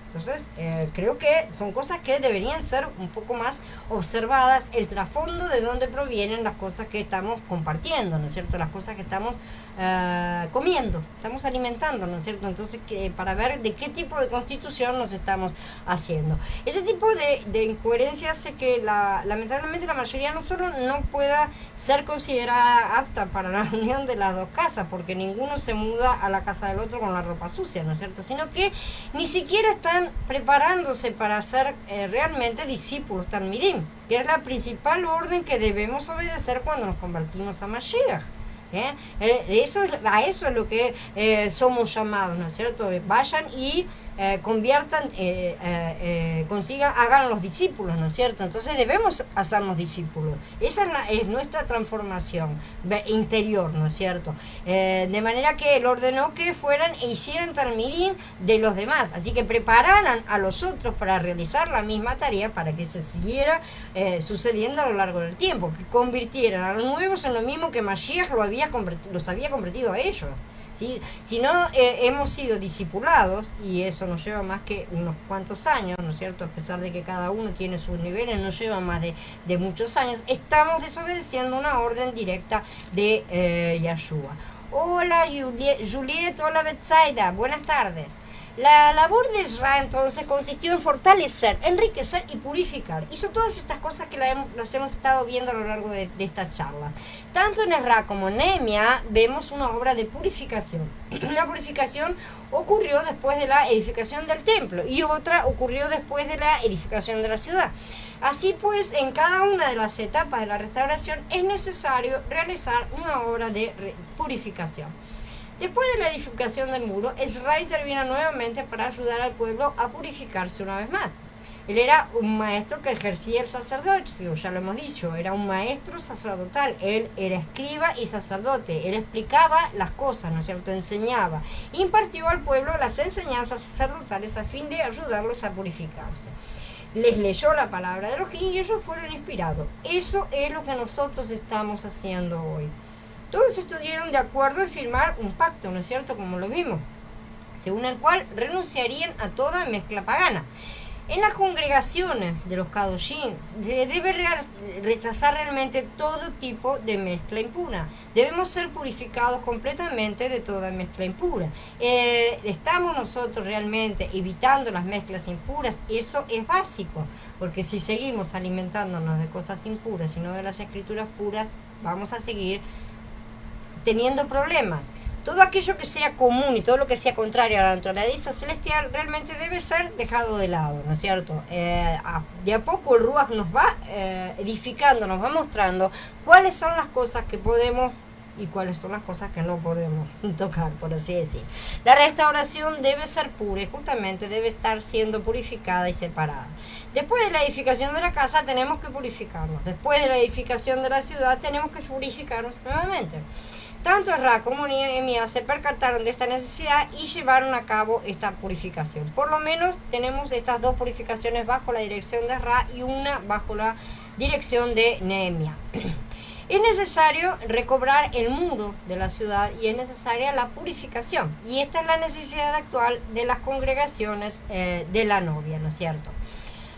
Entonces, creo que son cosas que deberían ser un poco más observadas, el trasfondo de dónde provienen las cosas que estamos compartiendo, ¿no es cierto? Las cosas que estamos comiendo, estamos alimentando, ¿no es cierto? Entonces, para ver de qué tipo de constitución nos estamos haciendo. Este tipo de incoherencia hace que lamentablemente la mayoría no solo no pueda ser considerada apta para la unión de las dos casas, porque ninguno se muda a la casa del otro con la ropa sucia, ¿no es cierto? Sino que ni siquiera están preparándose para ser realmente discípulos talmidim, que es la principal orden que debemos obedecer cuando nos convertimos a Mashiach. A eso es lo que somos llamados, ¿no es cierto? Vayan y conviertan, consigan, hagan los discípulos, ¿no es cierto? Entonces debemos hacernos discípulos. Esa es nuestra transformación interior, ¿no es cierto? De manera que Él ordenó que fueran e hicieran talmidim de los demás, así que prepararan a los otros para realizar la misma tarea, para que se siguiera sucediendo a lo largo del tiempo, que convirtieran a los nuevos en lo mismo que Mashiach los había convertido a ellos. ¿Sí? Si no hemos sido discipulados, y eso nos lleva más que unos cuantos años, ¿no es cierto? A pesar de que cada uno tiene sus niveles, nos lleva más de muchos años, estamos desobedeciendo una orden directa de Yeshua. Hola Juliet, hola Betsaida, buenas tardes. La labor de Ezra entonces consistió en fortalecer, enriquecer y purificar. Hizo todas estas cosas que las hemos estado viendo a lo largo de esta charla. Tanto en Ezra como en Nehemia vemos una obra de purificación. Una purificación ocurrió después de la edificación del templo y otra ocurrió después de la edificación de la ciudad. Así pues, en cada una de las etapas de la restauración es necesario realizar una obra de purificación. Después de la edificación del muro, Ezra intervino nuevamente para ayudar al pueblo a purificarse una vez más. Él era un maestro que ejercía el sacerdocio, ya lo hemos dicho, era un maestro sacerdotal, él era escriba y sacerdote, él explicaba las cosas, ¿no es cierto?, enseñaba, impartió al pueblo las enseñanzas sacerdotales a fin de ayudarlos a purificarse. Les leyó la palabra de Elohim y ellos fueron inspirados. Eso es lo que nosotros estamos haciendo hoy. Todos estuvieron de acuerdo en firmar un pacto, ¿no es cierto?, como lo vimos, según el cual renunciarían a toda mezcla pagana. En las congregaciones de los Kadoshim se debe rechazar realmente todo tipo de mezcla impura. Debemos ser purificados completamente de toda mezcla impura. Estamos nosotros realmente evitando las mezclas impuras. Eso es básico, porque si seguimos alimentándonos de cosas impuras y no de las escrituras puras, vamos a seguir teniendo problemas. Todo aquello que sea común y todo lo que sea contrario a la naturaleza celestial realmente debe ser dejado de lado, ¿no es cierto? De a poco el Ruach nos va edificando, nos va mostrando cuáles son las cosas que podemos y cuáles son las cosas que no podemos tocar, por así decir. La restauración debe ser pura y justamente debe estar siendo purificada y separada. Después de la edificación de la casa tenemos que purificarnos. Después de la edificación de la ciudad tenemos que purificarnos nuevamente. Tanto Ezra como Nehemia se percataron de esta necesidad y llevaron a cabo esta purificación. Por lo menos tenemos estas dos purificaciones bajo la dirección de Ezra y una bajo la dirección de Nehemia. Es necesario recobrar el muro de la ciudad y es necesaria la purificación. Y esta es la necesidad actual de las congregaciones de la novia, ¿no es cierto?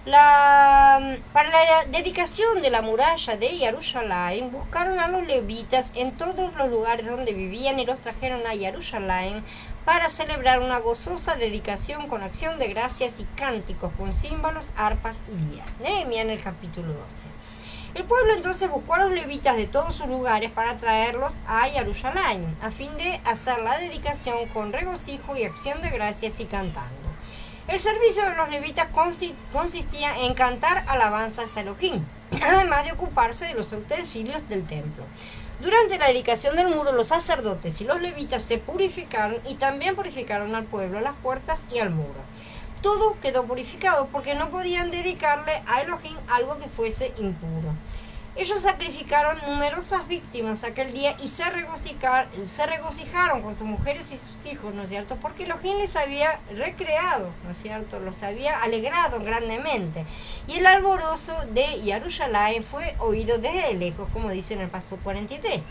Para la dedicación de la muralla de Jerusalén, buscaron a los levitas en todos los lugares donde vivían y los trajeron a Jerusalén para celebrar una gozosa dedicación con acción de gracias y cánticos, con címbalos, arpas y liras. Nehemia en el capítulo 12. El pueblo entonces buscó a los levitas de todos sus lugares para traerlos a Jerusalén, a fin de hacer la dedicación con regocijo y acción de gracias y cantando. El servicio de los levitas consistía en cantar alabanzas a Elohim, además de ocuparse de los utensilios del templo. Durante la dedicación del muro, los sacerdotes y los levitas se purificaron y también purificaron al pueblo, las puertas y al muro. Todo quedó purificado porque no podían dedicarle a Elohim algo que fuese impuro. Ellos sacrificaron numerosas víctimas aquel día y se regocijaron con sus mujeres y sus hijos, ¿no es cierto? Porque Elohim les había recreado, ¿no es cierto? Los había alegrado grandemente. Y el alborozo de Jerusalén fue oído desde lejos, como dice en el paso 43.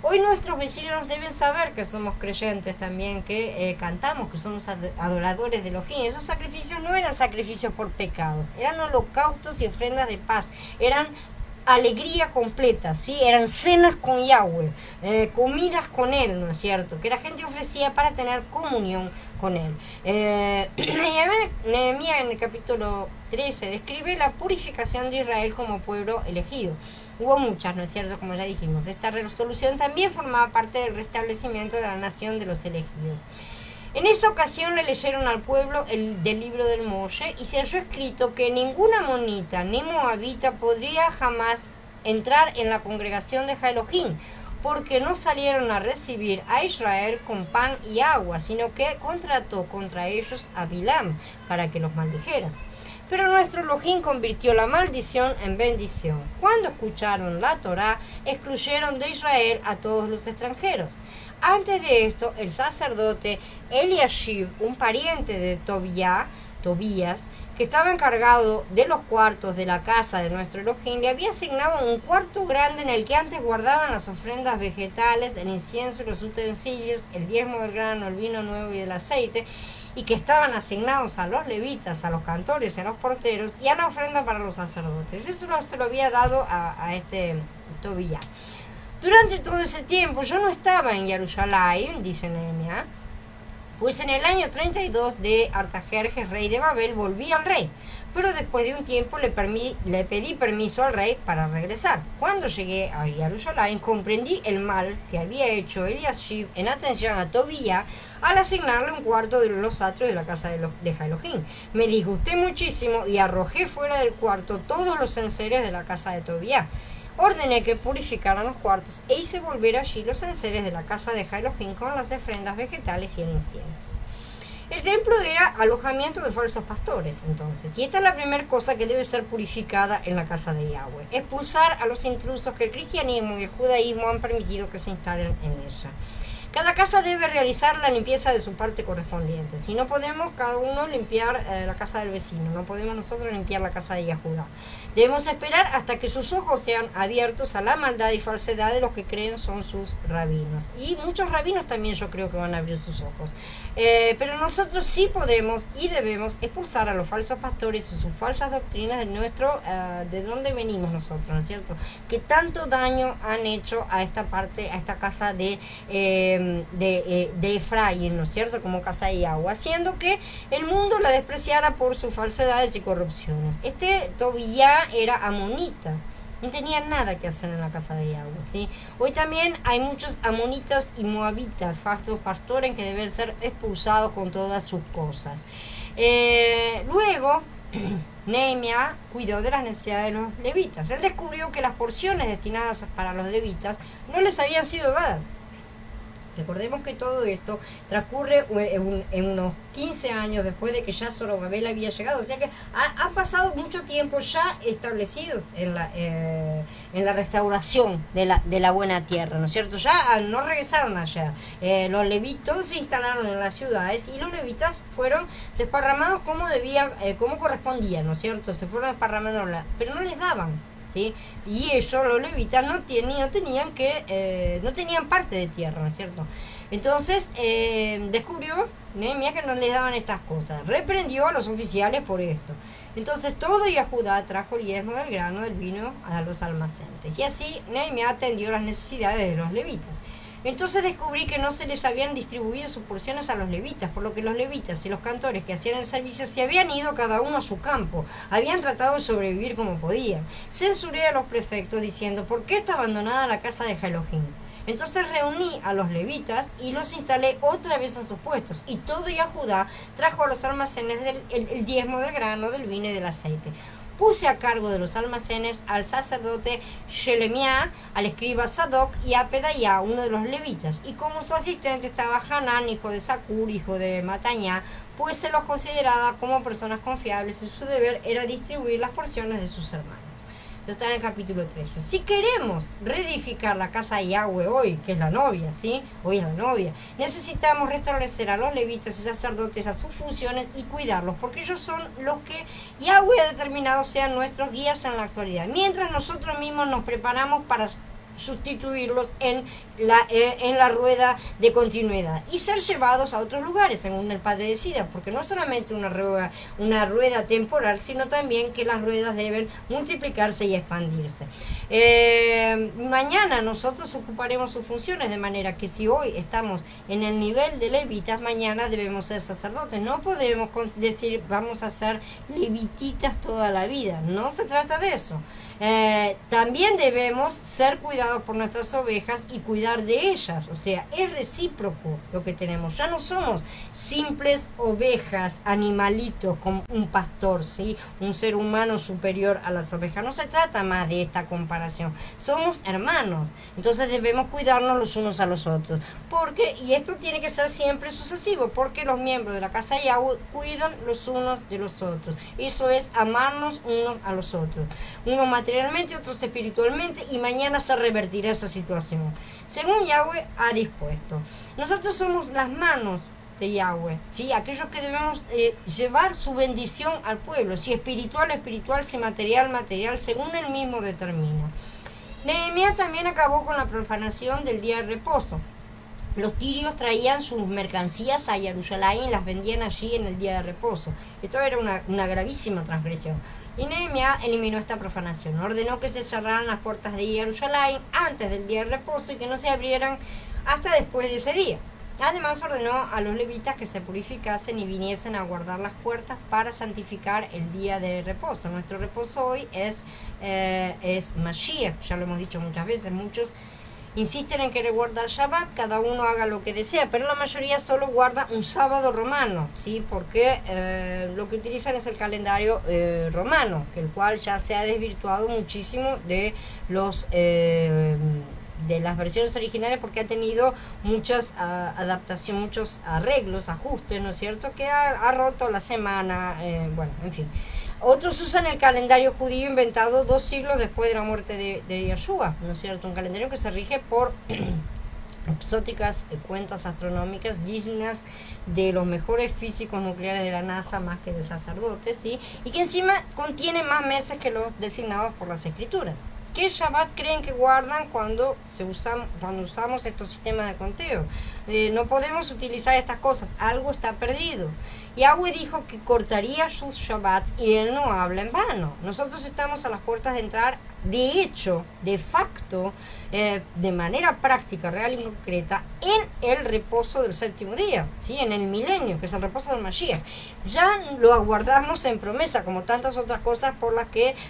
Hoy nuestros vecinos deben saber que somos creyentes también, que cantamos, que somos adoradores de Elohim. Esos sacrificios no eran sacrificios por pecados, eran holocaustos y ofrendas de paz, eran alegría completa, ¿sí? Eran cenas con Yahweh, comidas con Él, ¿no es cierto? Que la gente ofrecía para tener comunión con Él. Nehemia en el capítulo 13 describe la purificación de Israel como pueblo elegido. Hubo muchas, ¿no es cierto? Como ya dijimos, esta resolución también formaba parte del restablecimiento de la nación de los elegidos. En esa ocasión le leyeron al pueblo del libro del Moshe y se halló escrito que ninguna amonita ni moabita podría jamás entrar en la congregación de Elohim, porque no salieron a recibir a Israel con pan y agua, sino que contrató contra ellos a Bilam para que los maldijera. Pero nuestro Elohim convirtió la maldición en bendición. Cuando escucharon la Torá, excluyeron de Israel a todos los extranjeros. Antes de esto, el sacerdote Eliashib, un pariente de Tobías, que estaba encargado de los cuartos de la casa de nuestro Elohim, le había asignado un cuarto grande en el que antes guardaban las ofrendas vegetales, el incienso y los utensilios, el diezmo del grano, el vino nuevo y del aceite, y que estaban asignados a los levitas, a los cantores, a los porteros y a la ofrenda para los sacerdotes. Eso se lo había dado a este Tobías. Durante todo ese tiempo yo no estaba en Jerusalén, dice Nehemia, Pues en el año 32 de Artajerjes, rey de Babel, volví al rey, pero después de un tiempo le pedí permiso al rey para regresar. Cuando llegué a Jerusalén comprendí el mal que había hecho Eliashib en atención a Tobía al asignarle un cuarto de los atrios de la casa de Elohim. Me disgusté muchísimo y arrojé fuera del cuarto todos los enseres de la casa de Tobía. Ordené que purificaran los cuartos e hice volver allí los enseres de la casa de Elohim con las ofrendas vegetales y el incienso. El templo era alojamiento de falsos pastores, entonces, y esta es la primera cosa que debe ser purificada en la casa de Yahweh: expulsar a los intrusos que el cristianismo y el judaísmo han permitido que se instalen en ella. Cada casa debe realizar la limpieza de su parte correspondiente. Si no podemos cada uno limpiar la casa del vecino, no podemos nosotros limpiar la casa de Yahudá. Debemos esperar hasta que sus ojos sean abiertos a la maldad y falsedad de los que creen son sus rabinos. Y muchos rabinos también yo creo que van a abrir sus ojos. Pero nosotros sí podemos y debemos expulsar a los falsos pastores y sus falsas doctrinas de donde venimos nosotros, ¿no es cierto? Que tanto daño han hecho a esta parte, a esta casa de Efraín, ¿no es cierto? Como casa de Yahweh, haciendo que el mundo la despreciara por sus falsedades y corrupciones. Tobía era amonita, no tenía nada que hacer en la casa de Yahweh, ¿sí? Hoy también hay muchos amonitas y moabitas, falsos pastores, que deben ser expulsados con todas sus cosas. Luego Nehemías cuidó de las necesidades de los levitas. Él descubrió que las porciones destinadas para los levitas no les habían sido dadas. Recordemos que todo esto transcurre en unos 15 años después de que ya Zorobabel había llegado. O sea que han pasado mucho tiempo ya establecidos en la restauración de la buena tierra, ¿no es cierto? Ya no regresaron allá. Los levitas se instalaron en las ciudades y los levitas fueron desparramados como correspondía, ¿no es cierto? Se fueron desparramando, pero no les daban, ¿sí? Y ellos, los levitas, no tenían parte de tierra, ¿no es cierto? Entonces descubrió Nehemías que no les daban estas cosas. Reprendió a los oficiales por esto. Entonces todo Judá trajo el diezmo del grano, del vino a los almacenes. Y así Nehemías atendió las necesidades de los levitas. Entonces descubrí que no se les habían distribuido sus porciones a los levitas, por lo que los levitas y los cantores que hacían el servicio se habían ido cada uno a su campo, habían tratado de sobrevivir como podían. Censuré a los prefectos diciendo: ¿por qué está abandonada la casa de Elohim? Entonces reuní a los levitas y los instalé otra vez a sus puestos, y todo Judá trajo a los almacenes el diezmo del grano, del vino y del aceite. Puse a cargo de los almacenes al sacerdote Shelemiah, al escriba Sadoc y a Pedayá, uno de los levitas, y como su asistente estaba Hanán, hijo de Zacur, hijo de Matañá, pues se los consideraba como personas confiables y su deber era distribuir las porciones de sus hermanos. Esto está en el capítulo 13. Si queremos reedificar la casa de Yahweh hoy, que es la novia, ¿sí? Hoy es la novia, necesitamos restablecer a los levitas y sacerdotes a sus funciones y cuidarlos, porque ellos son los que Yahweh ha determinado sean nuestros guías en la actualidad, mientras nosotros mismos nos preparamos para sustituirlos en la rueda de continuidad y ser llevados a otros lugares según el Padre decida, porque no es solamente una rueda temporal, sino también que las ruedas deben multiplicarse y expandirse. Mañana nosotros ocuparemos sus funciones, de manera que si hoy estamos en el nivel de levitas, mañana debemos ser sacerdotes. No podemos decir vamos a ser levititas toda la vida, no se trata de eso. También debemos ser cuidados por nuestras ovejas y cuidar de ellas, o sea, es recíproco lo que tenemos. Ya no somos simples ovejas, animalitos como un pastor, ¿sí? Un ser humano superior a las ovejas. No se trata más de esta comparación, somos hermanos, entonces debemos cuidarnos los unos a los otros, y esto tiene que ser siempre sucesivo, porque los miembros de la casa de Yahweh cuidan los unos de los otros. Eso es amarnos unos a los otros, unos materialmente, otros espiritualmente, y mañana se revertirá esa situación según Yahweh ha dispuesto. Nosotros somos las manos de Yahweh, ¿sí? Aquellos que debemos llevar su bendición al pueblo, si espiritual, si material, según él mismo determina. Nehemías también acabó con la profanación del día de reposo. Los tirios traían sus mercancías a Jerusalén y las vendían allí en el día de reposo. Esto era una gravísima transgresión. Y Nehemías eliminó esta profanación. Ordenó que se cerraran las puertas de Jerusalén antes del día de reposo y que no se abrieran hasta después de ese día. Además ordenó a los levitas que se purificasen y viniesen a guardar las puertas para santificar el día de reposo. Nuestro reposo hoy es Mashiach, ya lo hemos dicho muchas veces. Muchos insisten en querer guardar Shabbat, cada uno haga lo que desea, pero la mayoría solo guarda un sábado romano, ¿sí? Porque lo que utilizan es el calendario romano, que el cual ya se ha desvirtuado muchísimo de los de las versiones originales, porque ha tenido muchas adaptaciones, muchos arreglos, ajustes, ¿no es cierto?, que ha roto la semana, bueno, en fin. Otros usan el calendario judío inventado 2 siglos después de la muerte de Yeshua, ¿no es cierto?, un calendario que se rige por exóticas cuentas astronómicas dignas de los mejores físicos nucleares de la NASA, más que de sacerdotes, ¿sí? Y que encima contiene más meses que los designados por las escrituras. ¿Qué Shabbat creen que guardan cuando usamos estos sistemas de conteo? No podemos utilizar estas cosas, algo está perdido. Yahweh dijo que cortaría sus Shabbats y él no habla en vano. Nosotros estamos a las puertas de entrar, de hecho, de facto, de manera práctica, real y concreta, en el reposo del séptimo día, ¿sí? En el milenio, que es el reposo del Mashiach. Ya lo aguardamos en promesa, como tantas otras cosas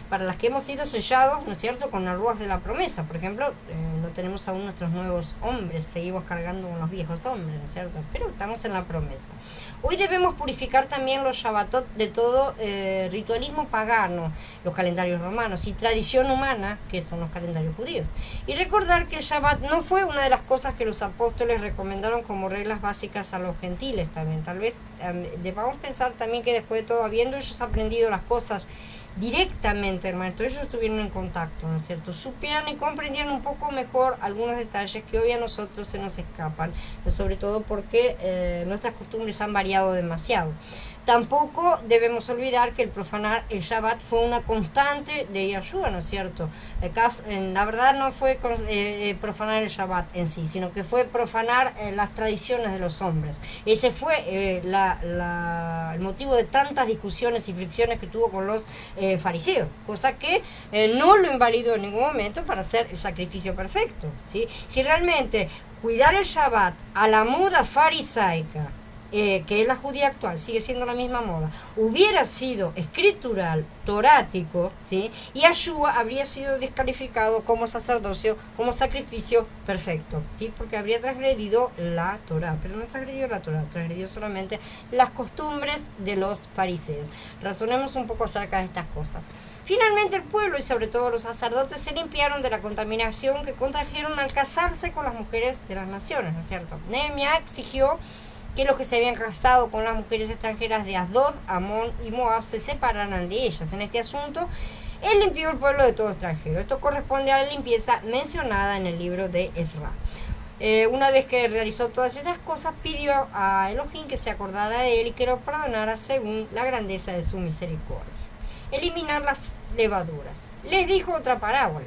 para las que hemos sido sellados, ¿no es cierto?, con las ruas de la promesa. Por ejemplo, no tenemos aún nuestros nuevos hombres, seguimos cargando con los viejos hombres, ¿no es cierto?, pero estamos en la promesa. Hoy debemos purificar también los Shabbatot de todo ritualismo pagano, los calendarios romanos, y tradición humana, que son los calendarios judíos. Y recordar que el Shabbat no fue una de las cosas que los apóstoles recomendaron como reglas básicas a los gentiles también. Tal vez debamos pensar también que después de todo, habiendo ellos aprendido las cosas directamente, hermano, ellos estuvieron en contacto, ¿no es cierto?, supieron y comprendieron un poco mejor algunos detalles que hoy a nosotros se nos escapan, sobre todo porque nuestras costumbres han variado demasiado. Tampoco debemos olvidar que el profanar el Shabbat fue una constante de Yeshua, ¿no es cierto? La verdad no fue profanar el Shabbat en sí, sino que fue profanar las tradiciones de los hombres. Ese fue el motivo de tantas discusiones y fricciones que tuvo con los fariseos, cosa que no lo invalidó en ningún momento para hacer el sacrificio perfecto, ¿sí? Si realmente cuidar el Shabbat a la moda farisaica, que es la judía actual, sigue siendo la misma moda, hubiera sido escritural, torático, ¿sí?, y Yeshua habría sido descalificado como sacerdocio, como sacrificio perfecto, ¿sí?, porque habría transgredido la Torá, pero no transgredió la Torá, transgredió solamente las costumbres de los fariseos. Razonemos un poco acerca de estas cosas. Finalmente el pueblo y sobre todo los sacerdotes se limpiaron de la contaminación que contrajeron al casarse con las mujeres de las naciones, ¿no es cierto? Nehemías exigió que los que se habían casado con las mujeres extranjeras de Asdod, Amón y Moab se separaran de ellas. En este asunto, él limpió el pueblo de todo extranjero. Esto corresponde a la limpieza mencionada en el libro de Ezra. Una vez que realizó todas estas cosas, pidió a Elohim que se acordara de él y que lo perdonara según la grandeza de su misericordia. Eliminar las levaduras. Les dijo otra parábola.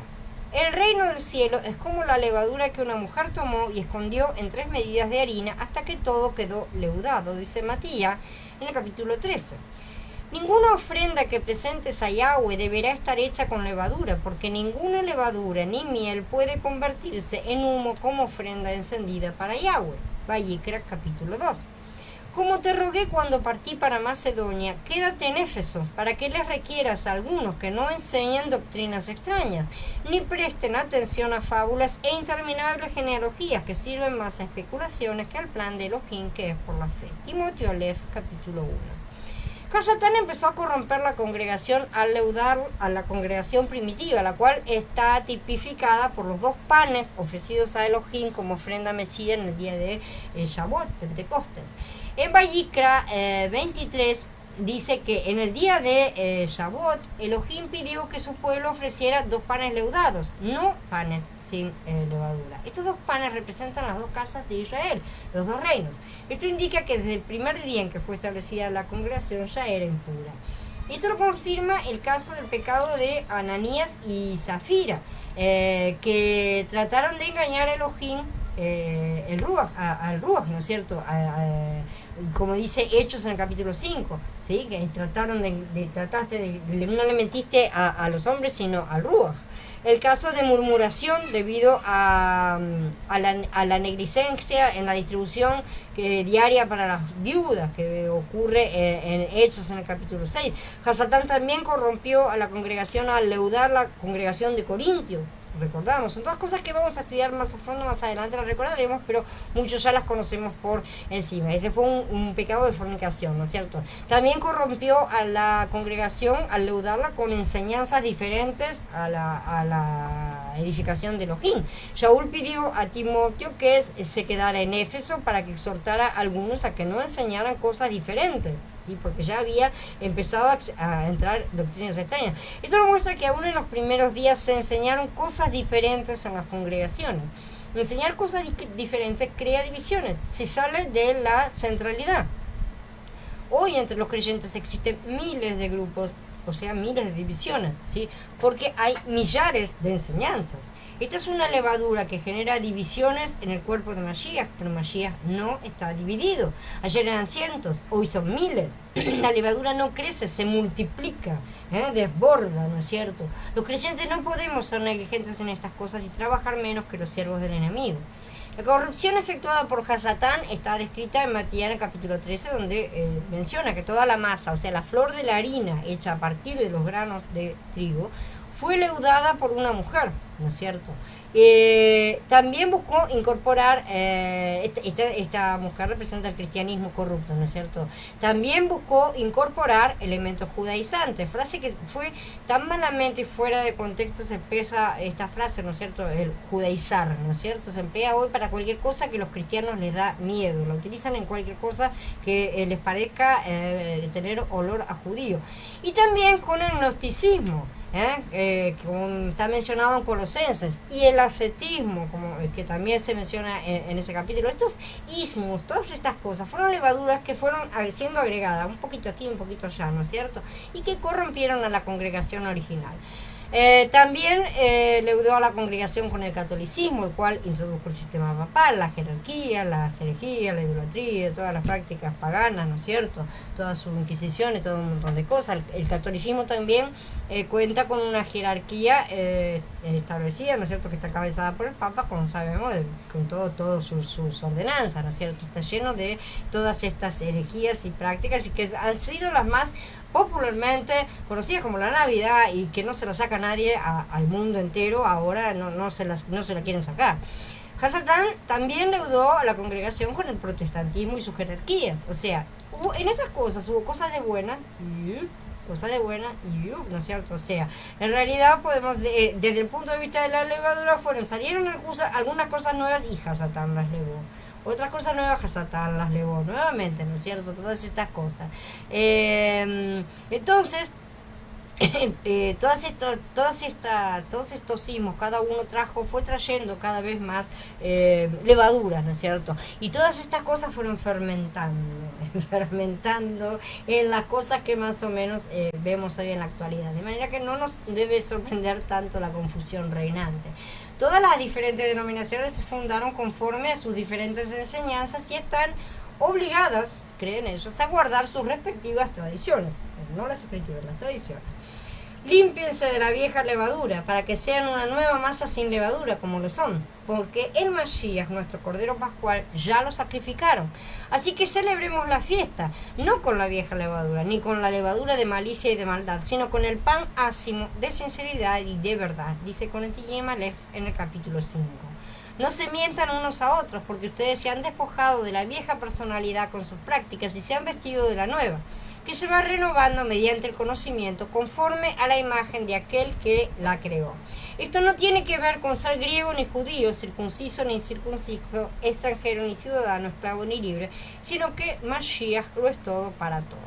El reino del cielo es como la levadura que una mujer tomó y escondió en 3 medidas de harina hasta que todo quedó leudado, dice Matías en el capítulo 13. Ninguna ofrenda que presentes a Yahweh deberá estar hecha con levadura, porque ninguna levadura ni miel puede convertirse en humo como ofrenda encendida para Yahweh. Vayikra capítulo 2. Como te rogué cuando partí para Macedonia, quédate en Éfeso, para que les requieras a algunos que no enseñen doctrinas extrañas, ni presten atención a fábulas e interminables genealogías que sirven más a especulaciones que al plan de Elohim, que es por la fe. Timoteo Aleph, capítulo 1. Hasatán empezó a corromper la congregación al leudar a la congregación primitiva, la cual está tipificada por los 2 panes ofrecidos a Elohim como ofrenda mesía en el día de Shavuot, Pentecostés. En Vayikra 23 dice que en el día de Shavuot, Elohim pidió que su pueblo ofreciera 2 panes leudados, no panes sin levadura. Estos 2 panes representan las 2 casas de Israel, los 2 reinos. Esto indica que desde el primer día en que fue establecida la congregación ya era impura. Esto lo confirma el caso del pecado de Ananías y Zafira, que trataron de engañar a Elohim, al Ruach, ¿no es cierto? Como dice Hechos en el capítulo 5, ¿sí? Que trataron no le mentiste a los hombres, sino al Ruach. el caso de murmuración debido a la negligencia en la distribución diaria para las viudas que ocurre en Hechos en el capítulo 6. Hasatán también corrompió a la congregación al leudar la congregación de Corintio. Recordamos, son todas cosas que vamos a estudiar más a fondo más adelante, las recordaremos, pero muchos ya las conocemos por encima. Ese fue un pecado de fornicación, ¿no es cierto? También corrompió a la congregación al leudarla con enseñanzas diferentes a la edificación de Elohim. Shaul pidió a Timoteo que se quedara en Éfeso para que exhortara a algunos a que no enseñaran cosas diferentes, ¿sí? Porque ya había empezado a entrar doctrinas extrañas. Esto nos muestra que aún en los primeros días se enseñaron cosas diferentes en las congregaciones. Enseñar cosas diferentes crea divisiones, se sale de la centralidad. Hoy entre los creyentes existen miles de grupos, o sea, miles de divisiones, ¿sí? Porque hay millares de enseñanzas. Esta es una levadura que genera divisiones en el cuerpo de Mashiach, pero Mashiach no está dividido. Ayer eran cientos, hoy son miles. La levadura no crece, se multiplica, desborda, ¿no es cierto? Los creyentes no podemos ser negligentes en estas cosas y trabajar menos que los siervos del enemigo. La corrupción efectuada por Hasatán está descrita en Matías en el capítulo 13, donde menciona que toda la masa, o sea, la flor de la harina hecha a partir de los granos de trigo, fue leudada por una mujer, ¿no es cierto? También buscó incorporar, esta mujer representa el cristianismo corrupto, ¿no es cierto? También buscó incorporar elementos judaizantes, frase que fue tan malamente y fuera de contexto se empieza esta frase, ¿no es cierto? El judaizar, ¿no es cierto? Se emplea hoy para cualquier cosa que los cristianos les da miedo, lo utilizan en cualquier cosa que les parezca tener olor a judío. Y también con el gnosticismo, como está mencionado en Colosenses, y el ascetismo, como que también se menciona en ese capítulo. Estos ismos, todas estas cosas, fueron levaduras que fueron siendo agregadas, un poquito aquí, un poquito allá, ¿no es cierto? Y que corrompieron a la congregación original. También leudó a la congregación con el catolicismo, el cual introdujo el sistema papal, la jerarquía, la herejía, la idolatría, todas las prácticas paganas, ¿no es cierto? Todas sus inquisiciones, todo un montón de cosas. El catolicismo también cuenta con una jerarquía establecida, ¿no es cierto?, que está cabezada por el Papa, como sabemos, con todas sus ordenanzas, ¿no es cierto? Está lleno de todas estas herejías y prácticas, y que han sido las más popularmente conocidas como la Navidad, y que no se la saca nadie al mundo entero, ahora no se la quieren sacar. Hasatán también leudó a la congregación con el protestantismo y sus jerarquías, o sea, en estas cosas hubo cosas de buenas ¿no es cierto? O sea, en realidad podemos, desde el punto de vista de la levadura, salieron algunas cosas nuevas y Hasatán las levó. Otras cosas nuevas Hasatán las levó nuevamente, ¿no es cierto? Todas estas cosas. Entonces, todos estos sismos, cada uno fue trayendo cada vez más levaduras, ¿no es cierto? Y todas estas cosas fueron fermentando en las cosas que más o menos vemos hoy en la actualidad. De manera que no nos debe sorprender tanto la confusión reinante. Todas las diferentes denominaciones se fundaron conforme a sus diferentes enseñanzas y están obligadas, creen ellos, a guardar sus respectivas tradiciones, no las escrituras, las tradiciones. Límpiense de la vieja levadura, para que sean una nueva masa sin levadura, como lo son, porque el Mashiach, nuestro Cordero Pascual, ya lo sacrificaron. Así que celebremos la fiesta, no con la vieja levadura, ni con la levadura de malicia y de maldad, sino con el pan ácimo de sinceridad y de verdad, dice Conetillem Aleph en el capítulo 5. No se mientan unos a otros, porque ustedes se han despojado de la vieja personalidad con sus prácticas y se han vestido de la nueva, que se va renovando mediante el conocimiento conforme a la imagen de aquel que la creó. Esto no tiene que ver con ser griego ni judío, circunciso ni incircunciso, extranjero ni ciudadano, esclavo ni libre, sino que Mashiach lo es todo para todos.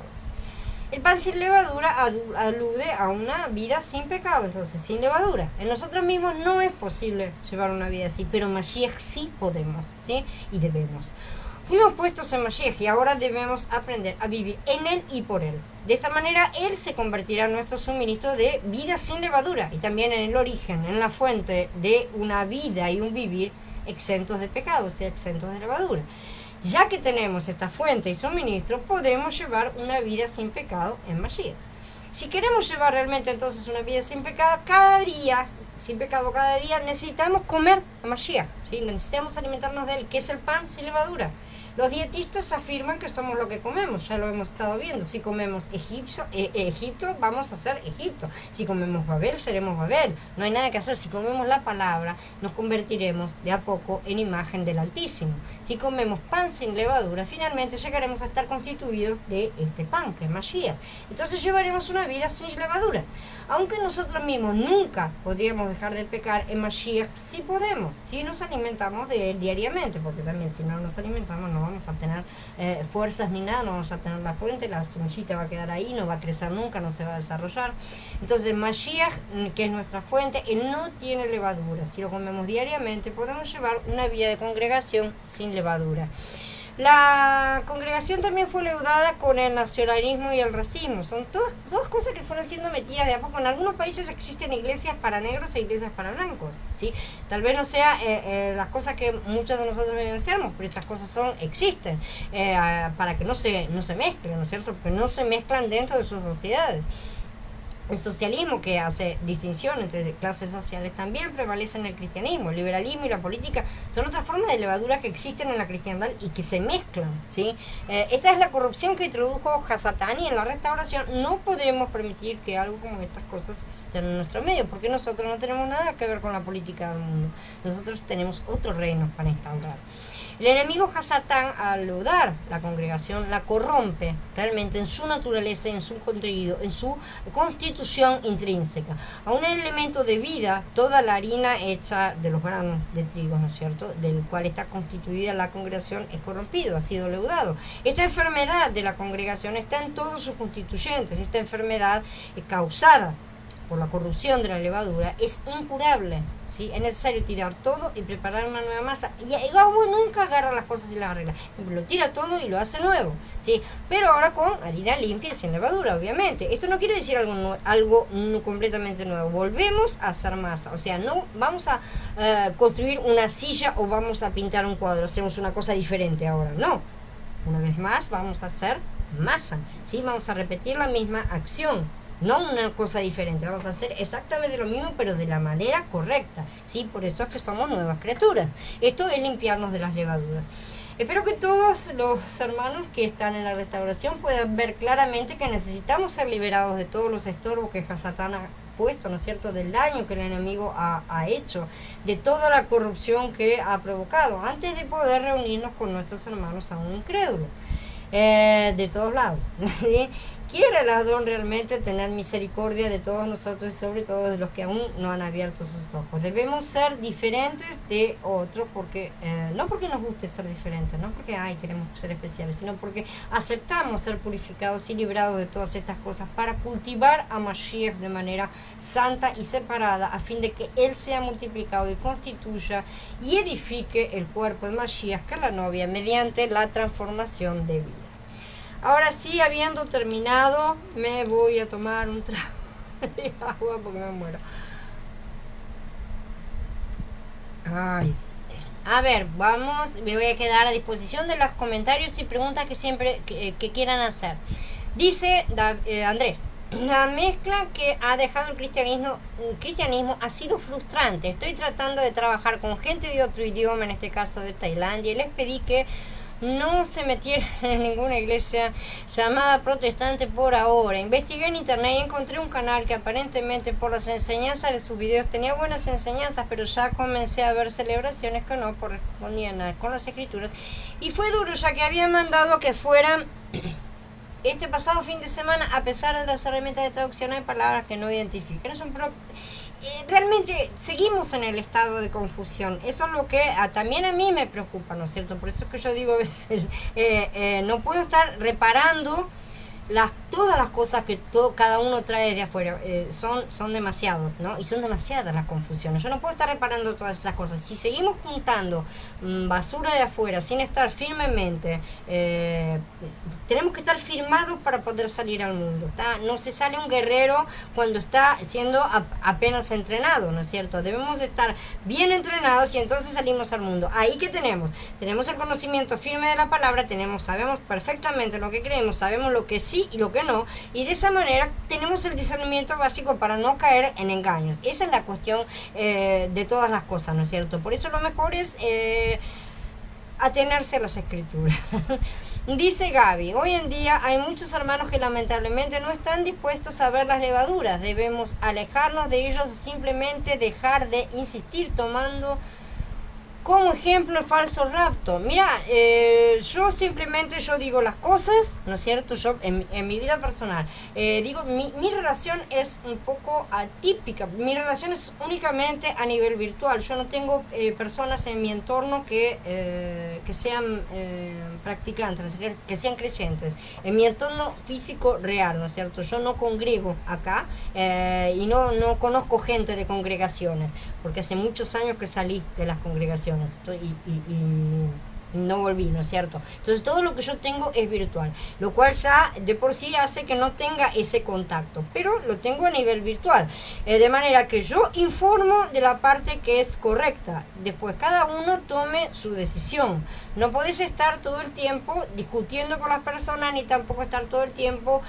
El pan sin levadura alude a una vida sin pecado, entonces sin levadura. En nosotros mismos no es posible llevar una vida así, pero Mashiach sí podemos, ¿sí? Y debemos. Fuimos puestos en Mashiach y ahora debemos aprender a vivir en Él y por Él. De esta manera Él se convertirá en nuestro suministro de vida sin levadura y también en el origen, en la fuente de una vida y un vivir exentos de pecado, o sea, exentos de levadura. Ya que tenemos esta fuente y suministro, podemos llevar una vida sin pecado en Mashiach. Si queremos llevar realmente entonces una vida sin pecado, cada día sin pecado cada día, necesitamos comer a Mashiach, ¿sí? Necesitamos alimentarnos de él, que es el pan sin levadura. Los dietistas afirman que somos lo que comemos, ya lo hemos estado viendo. Si comemos Egipto, vamos a ser Egipto. Si comemos Babel, seremos Babel. No hay nada que hacer. Si comemos la palabra, nos convertiremos de a poco en imagen del Altísimo. Si comemos pan sin levadura, finalmente llegaremos a estar constituidos de este pan, que es Mashiach. Entonces llevaremos una vida sin levadura. Aunque nosotros mismos nunca podríamos dejar de pecar, en Mashiach sí podemos, si nos alimentamos de él diariamente, porque también si no nos alimentamos no vamos a tener fuerzas ni nada, no vamos a tener la fuente, la semillita va a quedar ahí, no va a crecer nunca, no se va a desarrollar. Entonces Mashiach, que es nuestra fuente, él no tiene levadura. Si lo comemos diariamente podemos llevar una vida de congregación sin levadura. La congregación también fue leudada con el nacionalismo y el racismo. Son todas cosas que fueron siendo metidas de a poco. En algunos países existen iglesias para negros e iglesias para blancos, ¿sí? Tal vez no sea las cosas que muchos de nosotros vivenciamos, pero estas cosas existen para que no se mezclen, ¿no es cierto? Porque no se mezclan dentro de sus sociedades. El socialismo, que hace distinción entre clases sociales, también prevalece en el cristianismo. El liberalismo y la política son otras formas de levadura que existen en la cristiandad y que se mezclan, ¿sí? Esta es la corrupción que introdujo Hasatán, y en la restauración no podemos permitir que algo como estas cosas existan en nuestro medio, porque nosotros no tenemos nada que ver con la política del mundo. Nosotros tenemos otros reinos para instaurar. El enemigo Hasatán, al leudar la congregación, la corrompe realmente en su naturaleza, en su contenido, en su constitución intrínseca. A un elemento de vida, toda la harina hecha de los granos de trigo, ¿no es cierto?, del cual está constituida la congregación, es corrompido, ha sido leudado. Esta enfermedad de la congregación está en todos sus constituyentes. Esta enfermedad causada por la corrupción de la levadura es incurable, ¿sí? Es necesario tirar todo y preparar una nueva masa. Y el agua nunca agarra las cosas y las arregla, lo tira todo y lo hace nuevo, ¿sí? Pero ahora con harina limpia y sin levadura, obviamente. Esto no quiere decir algo completamente nuevo. Volvemos a hacer masa, o sea, no vamos a construir una silla o vamos a pintar un cuadro, hacemos una cosa diferente ahora, no. Una vez más vamos a hacer masa, ¿sí? Vamos a repetir la misma acción, no una cosa diferente. Vamos a hacer exactamente lo mismo, pero de la manera correcta, ¿sí? Por eso es que somos nuevas criaturas. Esto es limpiarnos de las levaduras. Espero que todos los hermanos que están en la restauración puedan ver claramente que necesitamos ser liberados de todos los estorbos que Hasatán ha puesto, ¿no es cierto?, del daño que el enemigo ha hecho, de toda la corrupción que ha provocado, antes de poder reunirnos con nuestros hermanos aún incrédulos, de todos lados, ¿sí? Quiere el Adón realmente tener misericordia de todos nosotros y sobre todo de los que aún no han abierto sus ojos. Debemos ser diferentes de otros, porque no porque nos guste ser diferentes, no porque queremos ser especiales, sino porque aceptamos ser purificados y librados de todas estas cosas para cultivar a Mashiach de manera santa y separada, a fin de que Él sea multiplicado y constituya y edifique el cuerpo de Mashiach, que es la novia, mediante la transformación de vida. Ahora sí, habiendo terminado, me voy a tomar un trago de agua porque me muero. Ay. A ver, vamos, me voy a quedar a disposición de los comentarios y preguntas que siempre que quieran hacer. Dice Andrés: la mezcla que ha dejado el cristianismo ha sido frustrante. Estoy tratando de trabajar con gente de otro idioma, en este caso de Tailandia, y les pedí que no se metieron en ninguna iglesia llamada protestante por ahora. Investigué en internet y encontré un canal que aparentemente por las enseñanzas de sus videos tenía buenas enseñanzas, pero ya comencé a ver celebraciones que no correspondían nada con las escrituras, y fue duro, ya que habían mandado que fueran este pasado fin de semana, a pesar de las herramientas de traducción hay palabras que no identifican. Realmente seguimos en el estado de confusión. Eso es lo que también a mí me preocupa, ¿no es cierto? Por eso es que yo digo a veces, no puedo estar reparando todas las cosas que cada uno trae de afuera. Son demasiados, ¿no? Y son demasiadas las confusiones. Yo no puedo estar reparando todas esas cosas. Si seguimos juntando basura de afuera sin estar firmemente, tenemos que estar firmados para poder salir al mundo. No se sale un guerrero cuando está siendo apenas entrenado, ¿no es cierto? Debemos estar bien entrenados y entonces salimos al mundo. Ahí que tenemos el conocimiento firme de la palabra, sabemos perfectamente lo que creemos, sabemos lo que sí y lo que no, y de esa manera tenemos el discernimiento básico para no caer en engaños. Esa es la cuestión de todas las cosas, ¿no es cierto? Por eso lo mejor es atenerse a las escrituras. Dice Gaby, hoy en día hay muchos hermanos que lamentablemente no están dispuestos a ver las levaduras. Debemos alejarnos de ellos o simplemente dejar de insistir, tomando como ejemplo el falso rapto. Mira, yo simplemente digo las cosas, ¿no es cierto? Yo en mi vida personal digo, mi relación es un poco atípica. Mi relación es únicamente a nivel virtual. Yo no tengo personas en mi entorno que sean practicantes, que sean creyentes. En mi entorno físico real, ¿no es cierto? Yo no congrego acá y no conozco gente de congregaciones, porque hace muchos años que salí de las congregaciones y no volví, ¿no es cierto? Entonces todo lo que yo tengo es virtual, lo cual ya de por sí hace que no tenga ese contacto, pero lo tengo a nivel virtual, de manera que yo informo de la parte que es correcta. Después cada uno tome su decisión. No podés estar todo el tiempo discutiendo con las personas, ni tampoco estar todo el tiempo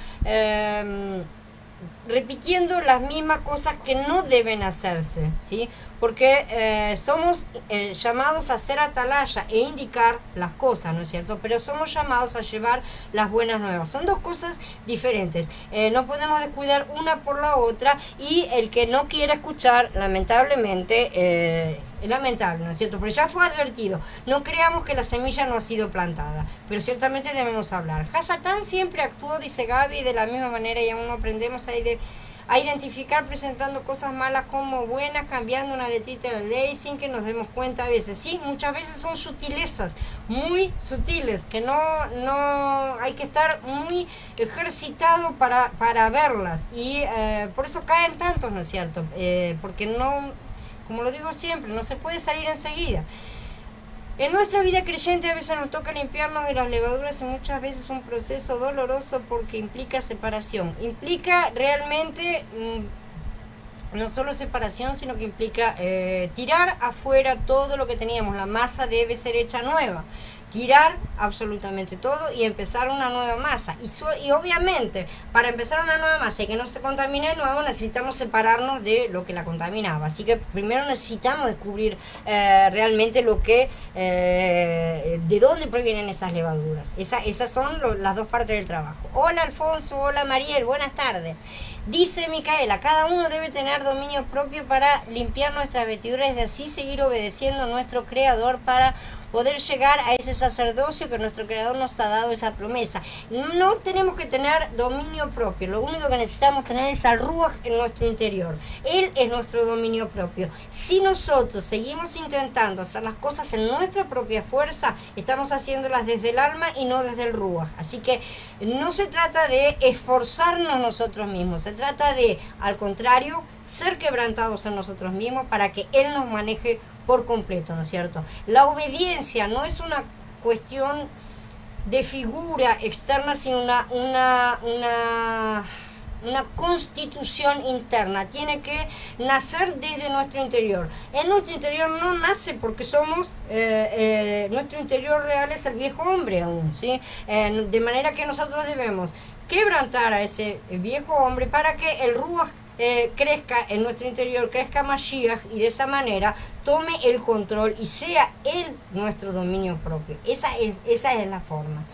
repitiendo las mismas cosas que no deben hacerse, ¿sí? Porque somos llamados a ser atalaya e indicar las cosas, ¿no es cierto? Pero somos llamados a llevar las buenas nuevas. Son dos cosas diferentes. No podemos descuidar una por la otra, y el que no quiera escuchar, lamentablemente, es lamentable, ¿no es cierto? Pero ya fue advertido. No creamos que la semilla no ha sido plantada, pero ciertamente debemos hablar. Hasatán siempre actuó, dice Gaby, de la misma manera, y aún no aprendemos a identificar presentando cosas malas como buenas, cambiando una letrita de la ley sin que nos demos cuenta a veces. Sí, muchas veces son sutilezas, muy sutiles, que no hay que estar muy ejercitado para verlas, y por eso caen tantos, ¿no es cierto? Porque no, como lo digo siempre, no se puede salir enseguida. En nuestra vida creyente a veces nos toca limpiarnos de las levaduras, y muchas veces es un proceso doloroso porque implica separación. Implica realmente no solo separación, sino que implica tirar afuera todo lo que teníamos. La masa debe ser hecha nueva. Tirar absolutamente todo y empezar una nueva masa. Y obviamente, para empezar una nueva masa y que no se contamine de nuevo, necesitamos separarnos de lo que la contaminaba. Así que primero necesitamos descubrir realmente lo que, de dónde provienen esas levaduras. Esas son las dos partes del trabajo. Hola Alfonso, hola Mariel, buenas tardes. Dice Micaela, cada uno debe tener dominio propio para limpiar nuestras vestiduras y así seguir obedeciendo a nuestro Creador para poder llegar a ese sacerdocio que nuestro Creador nos ha dado, esa promesa. No tenemos que tener dominio propio, lo único que necesitamos tener es al Ruach en nuestro interior. Él es nuestro dominio propio. Si nosotros seguimos intentando hacer las cosas en nuestra propia fuerza, estamos haciéndolas desde el alma y no desde el Ruach. Así que no se trata de esforzarnos nosotros mismos, se trata de, al contrario, ser quebrantados en nosotros mismos para que Él nos maneje por completo, ¿no es cierto? La obediencia no es una cuestión de figura externa, sino una constitución interna. Tiene que nacer desde nuestro interior. En nuestro interior no nace porque somos, nuestro interior real es el viejo hombre aún, ¿sí? De manera que nosotros debemos quebrantar a ese viejo hombre para que el Ruach crezca en nuestro interior, crezca Mashiach, y de esa manera tome el control y sea Él nuestro dominio propio. Esa es la forma.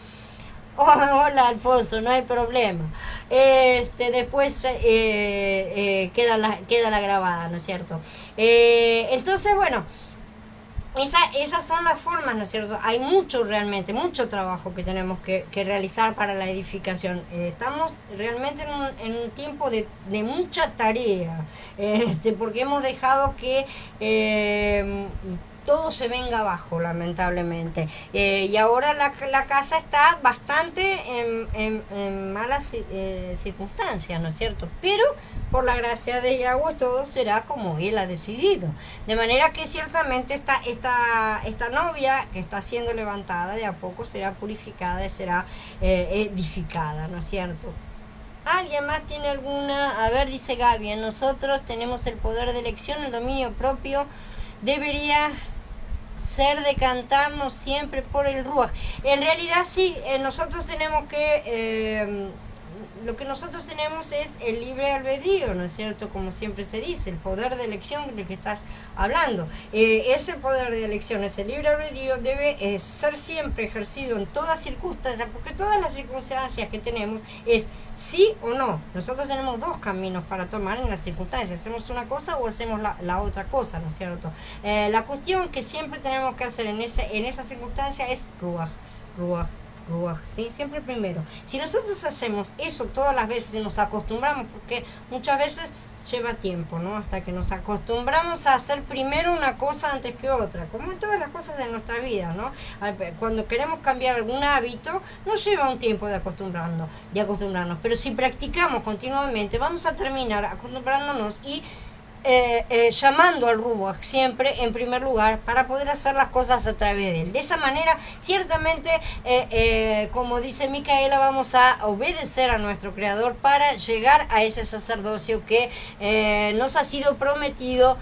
Oh, hola Alfonso, no hay problema. Después queda la grabada, ¿no es cierto? Entonces, bueno, esas son las formas, ¿no es cierto? Hay realmente mucho trabajo que tenemos que realizar para la edificación. Estamos realmente en un tiempo de mucha tarea, porque hemos dejado que todo se venga abajo, lamentablemente. Y ahora la casa está bastante en malas circunstancias, ¿no es cierto? Pero por la gracia de Yahweh todo será como Él ha decidido. De manera que ciertamente esta novia que está siendo levantada de a poco será purificada y será edificada, ¿no es cierto? ¿Alguien más tiene alguna? A ver, dice Gaby, nosotros tenemos el poder de elección, el dominio propio. Debería ser decantarnos siempre por el Ruach. En realidad sí, nosotros tenemos que lo que nosotros tenemos es el libre albedrío, ¿no es cierto? Como siempre se dice, el poder de elección del que estás hablando. Ese poder de elección, ese libre albedrío debe ser siempre ejercido en todas circunstancias, porque todas las circunstancias que tenemos es sí o no. Nosotros tenemos dos caminos para tomar en las circunstancias, hacemos una cosa o hacemos la otra cosa, ¿no es cierto? La cuestión que siempre tenemos que hacer en esa circunstancia es ruaj, ¿sí? Siempre primero. Si nosotros hacemos eso todas las veces y nos acostumbramos, porque muchas veces lleva tiempo, ¿no? Hasta que nos acostumbramos a hacer primero una cosa antes que otra, como en todas las cosas de nuestra vida, ¿no? Cuando queremos cambiar algún hábito, nos lleva un tiempo de acostumbrarnos, pero si practicamos continuamente, vamos a terminar acostumbrándonos y llamando al Ruach siempre en primer lugar para poder hacer las cosas a través de él. De esa manera, ciertamente, como dice Micaela, vamos a obedecer a nuestro Creador para llegar a ese sacerdocio que nos ha sido prometido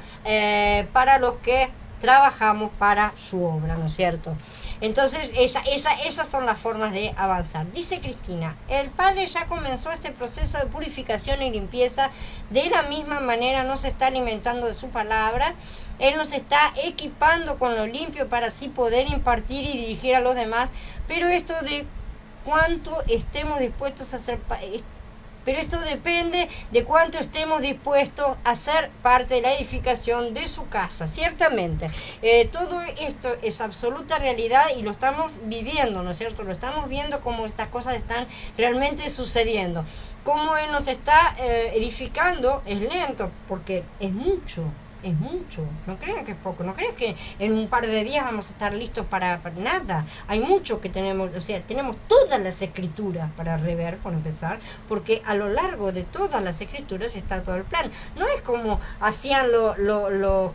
para los que trabajamos para su obra, ¿no es cierto? Entonces, esas son las formas de avanzar. Dice Cristina, el Padre ya comenzó este proceso de purificación y limpieza. De la misma manera nos está alimentando de su palabra. Él nos está equipando con lo limpio para así poder impartir y dirigir a los demás. Pero esto de cuánto estemos dispuestos a hacer... Pero esto depende de cuánto estemos dispuestos a ser parte de la edificación de su casa, ciertamente. Todo esto es absoluta realidad y lo estamos viviendo, ¿no es cierto? Lo estamos viendo como estas cosas están realmente sucediendo. Cómo Él nos está edificando es lento, porque es mucho. No crean que es poco, no crean que en un par de días vamos a estar listos para nada. Hay mucho que tenemos, o sea, tenemos todas las escrituras para rever, por empezar, porque a lo largo de todas las escrituras está todo el plan. No es como hacían los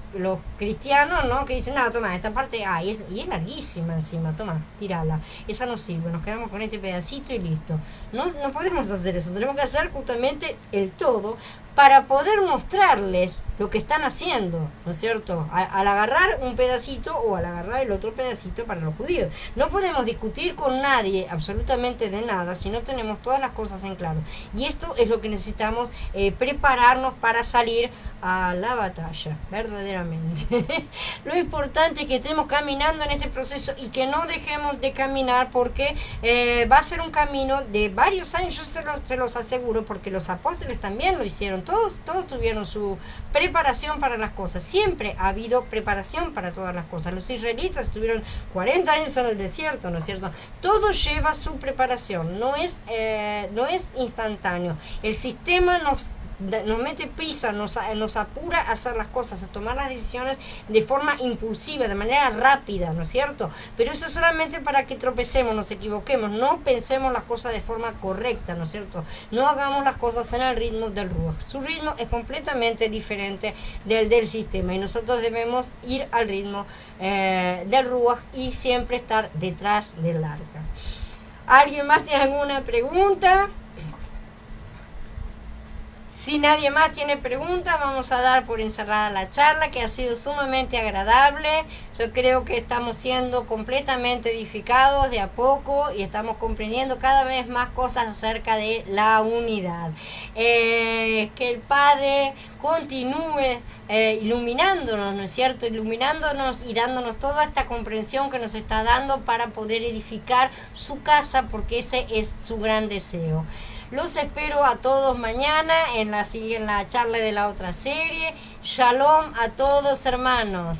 cristianos, ¿no? Que dicen, no, toma, esta parte, y es larguísima encima, toma, tírala, esa no sirve, nos quedamos con este pedacito y listo. No podemos hacer eso, tenemos que hacer justamente el todo para poder mostrarles lo que están haciendo, ¿no es cierto? Al agarrar un pedacito o al agarrar el otro pedacito para los judíos. No podemos discutir con nadie absolutamente de nada si no tenemos todas las cosas en claro. Y esto es lo que necesitamos prepararnos para salir a la batalla, verdaderamente. Lo importante es que estemos caminando en este proceso y que no dejemos de caminar, porque va a ser un camino de varios años, yo se los aseguro, porque los apóstoles también lo hicieron. Todos tuvieron su preparación para las cosas. Siempre ha habido preparación para todas las cosas. Los israelitas estuvieron 40 años en el desierto, ¿no es cierto? Todo lleva su preparación, no es instantáneo. El sistema nos mete prisa, nos apura a hacer las cosas, a tomar las decisiones de forma impulsiva, de manera rápida, ¿no es cierto? Pero eso es solamente para que tropecemos, nos equivoquemos, no pensemos las cosas de forma correcta, ¿no es cierto? No hagamos las cosas en el ritmo del Ruach. Su ritmo es completamente diferente del sistema y nosotros debemos ir al ritmo del Ruach y siempre estar detrás del arca. ¿Alguien más tiene alguna pregunta? Si nadie más tiene preguntas, vamos a dar por encerrada la charla, que ha sido sumamente agradable. Yo creo que estamos siendo completamente edificados de a poco y estamos comprendiendo cada vez más cosas acerca de la unidad. Que el Padre continúe iluminándonos, ¿no es cierto? Iluminándonos y dándonos toda esta comprensión que nos está dando para poder edificar su casa, porque ese es su gran deseo. Los espero a todos mañana en la charla de la otra serie. Shalom a todos, hermanos.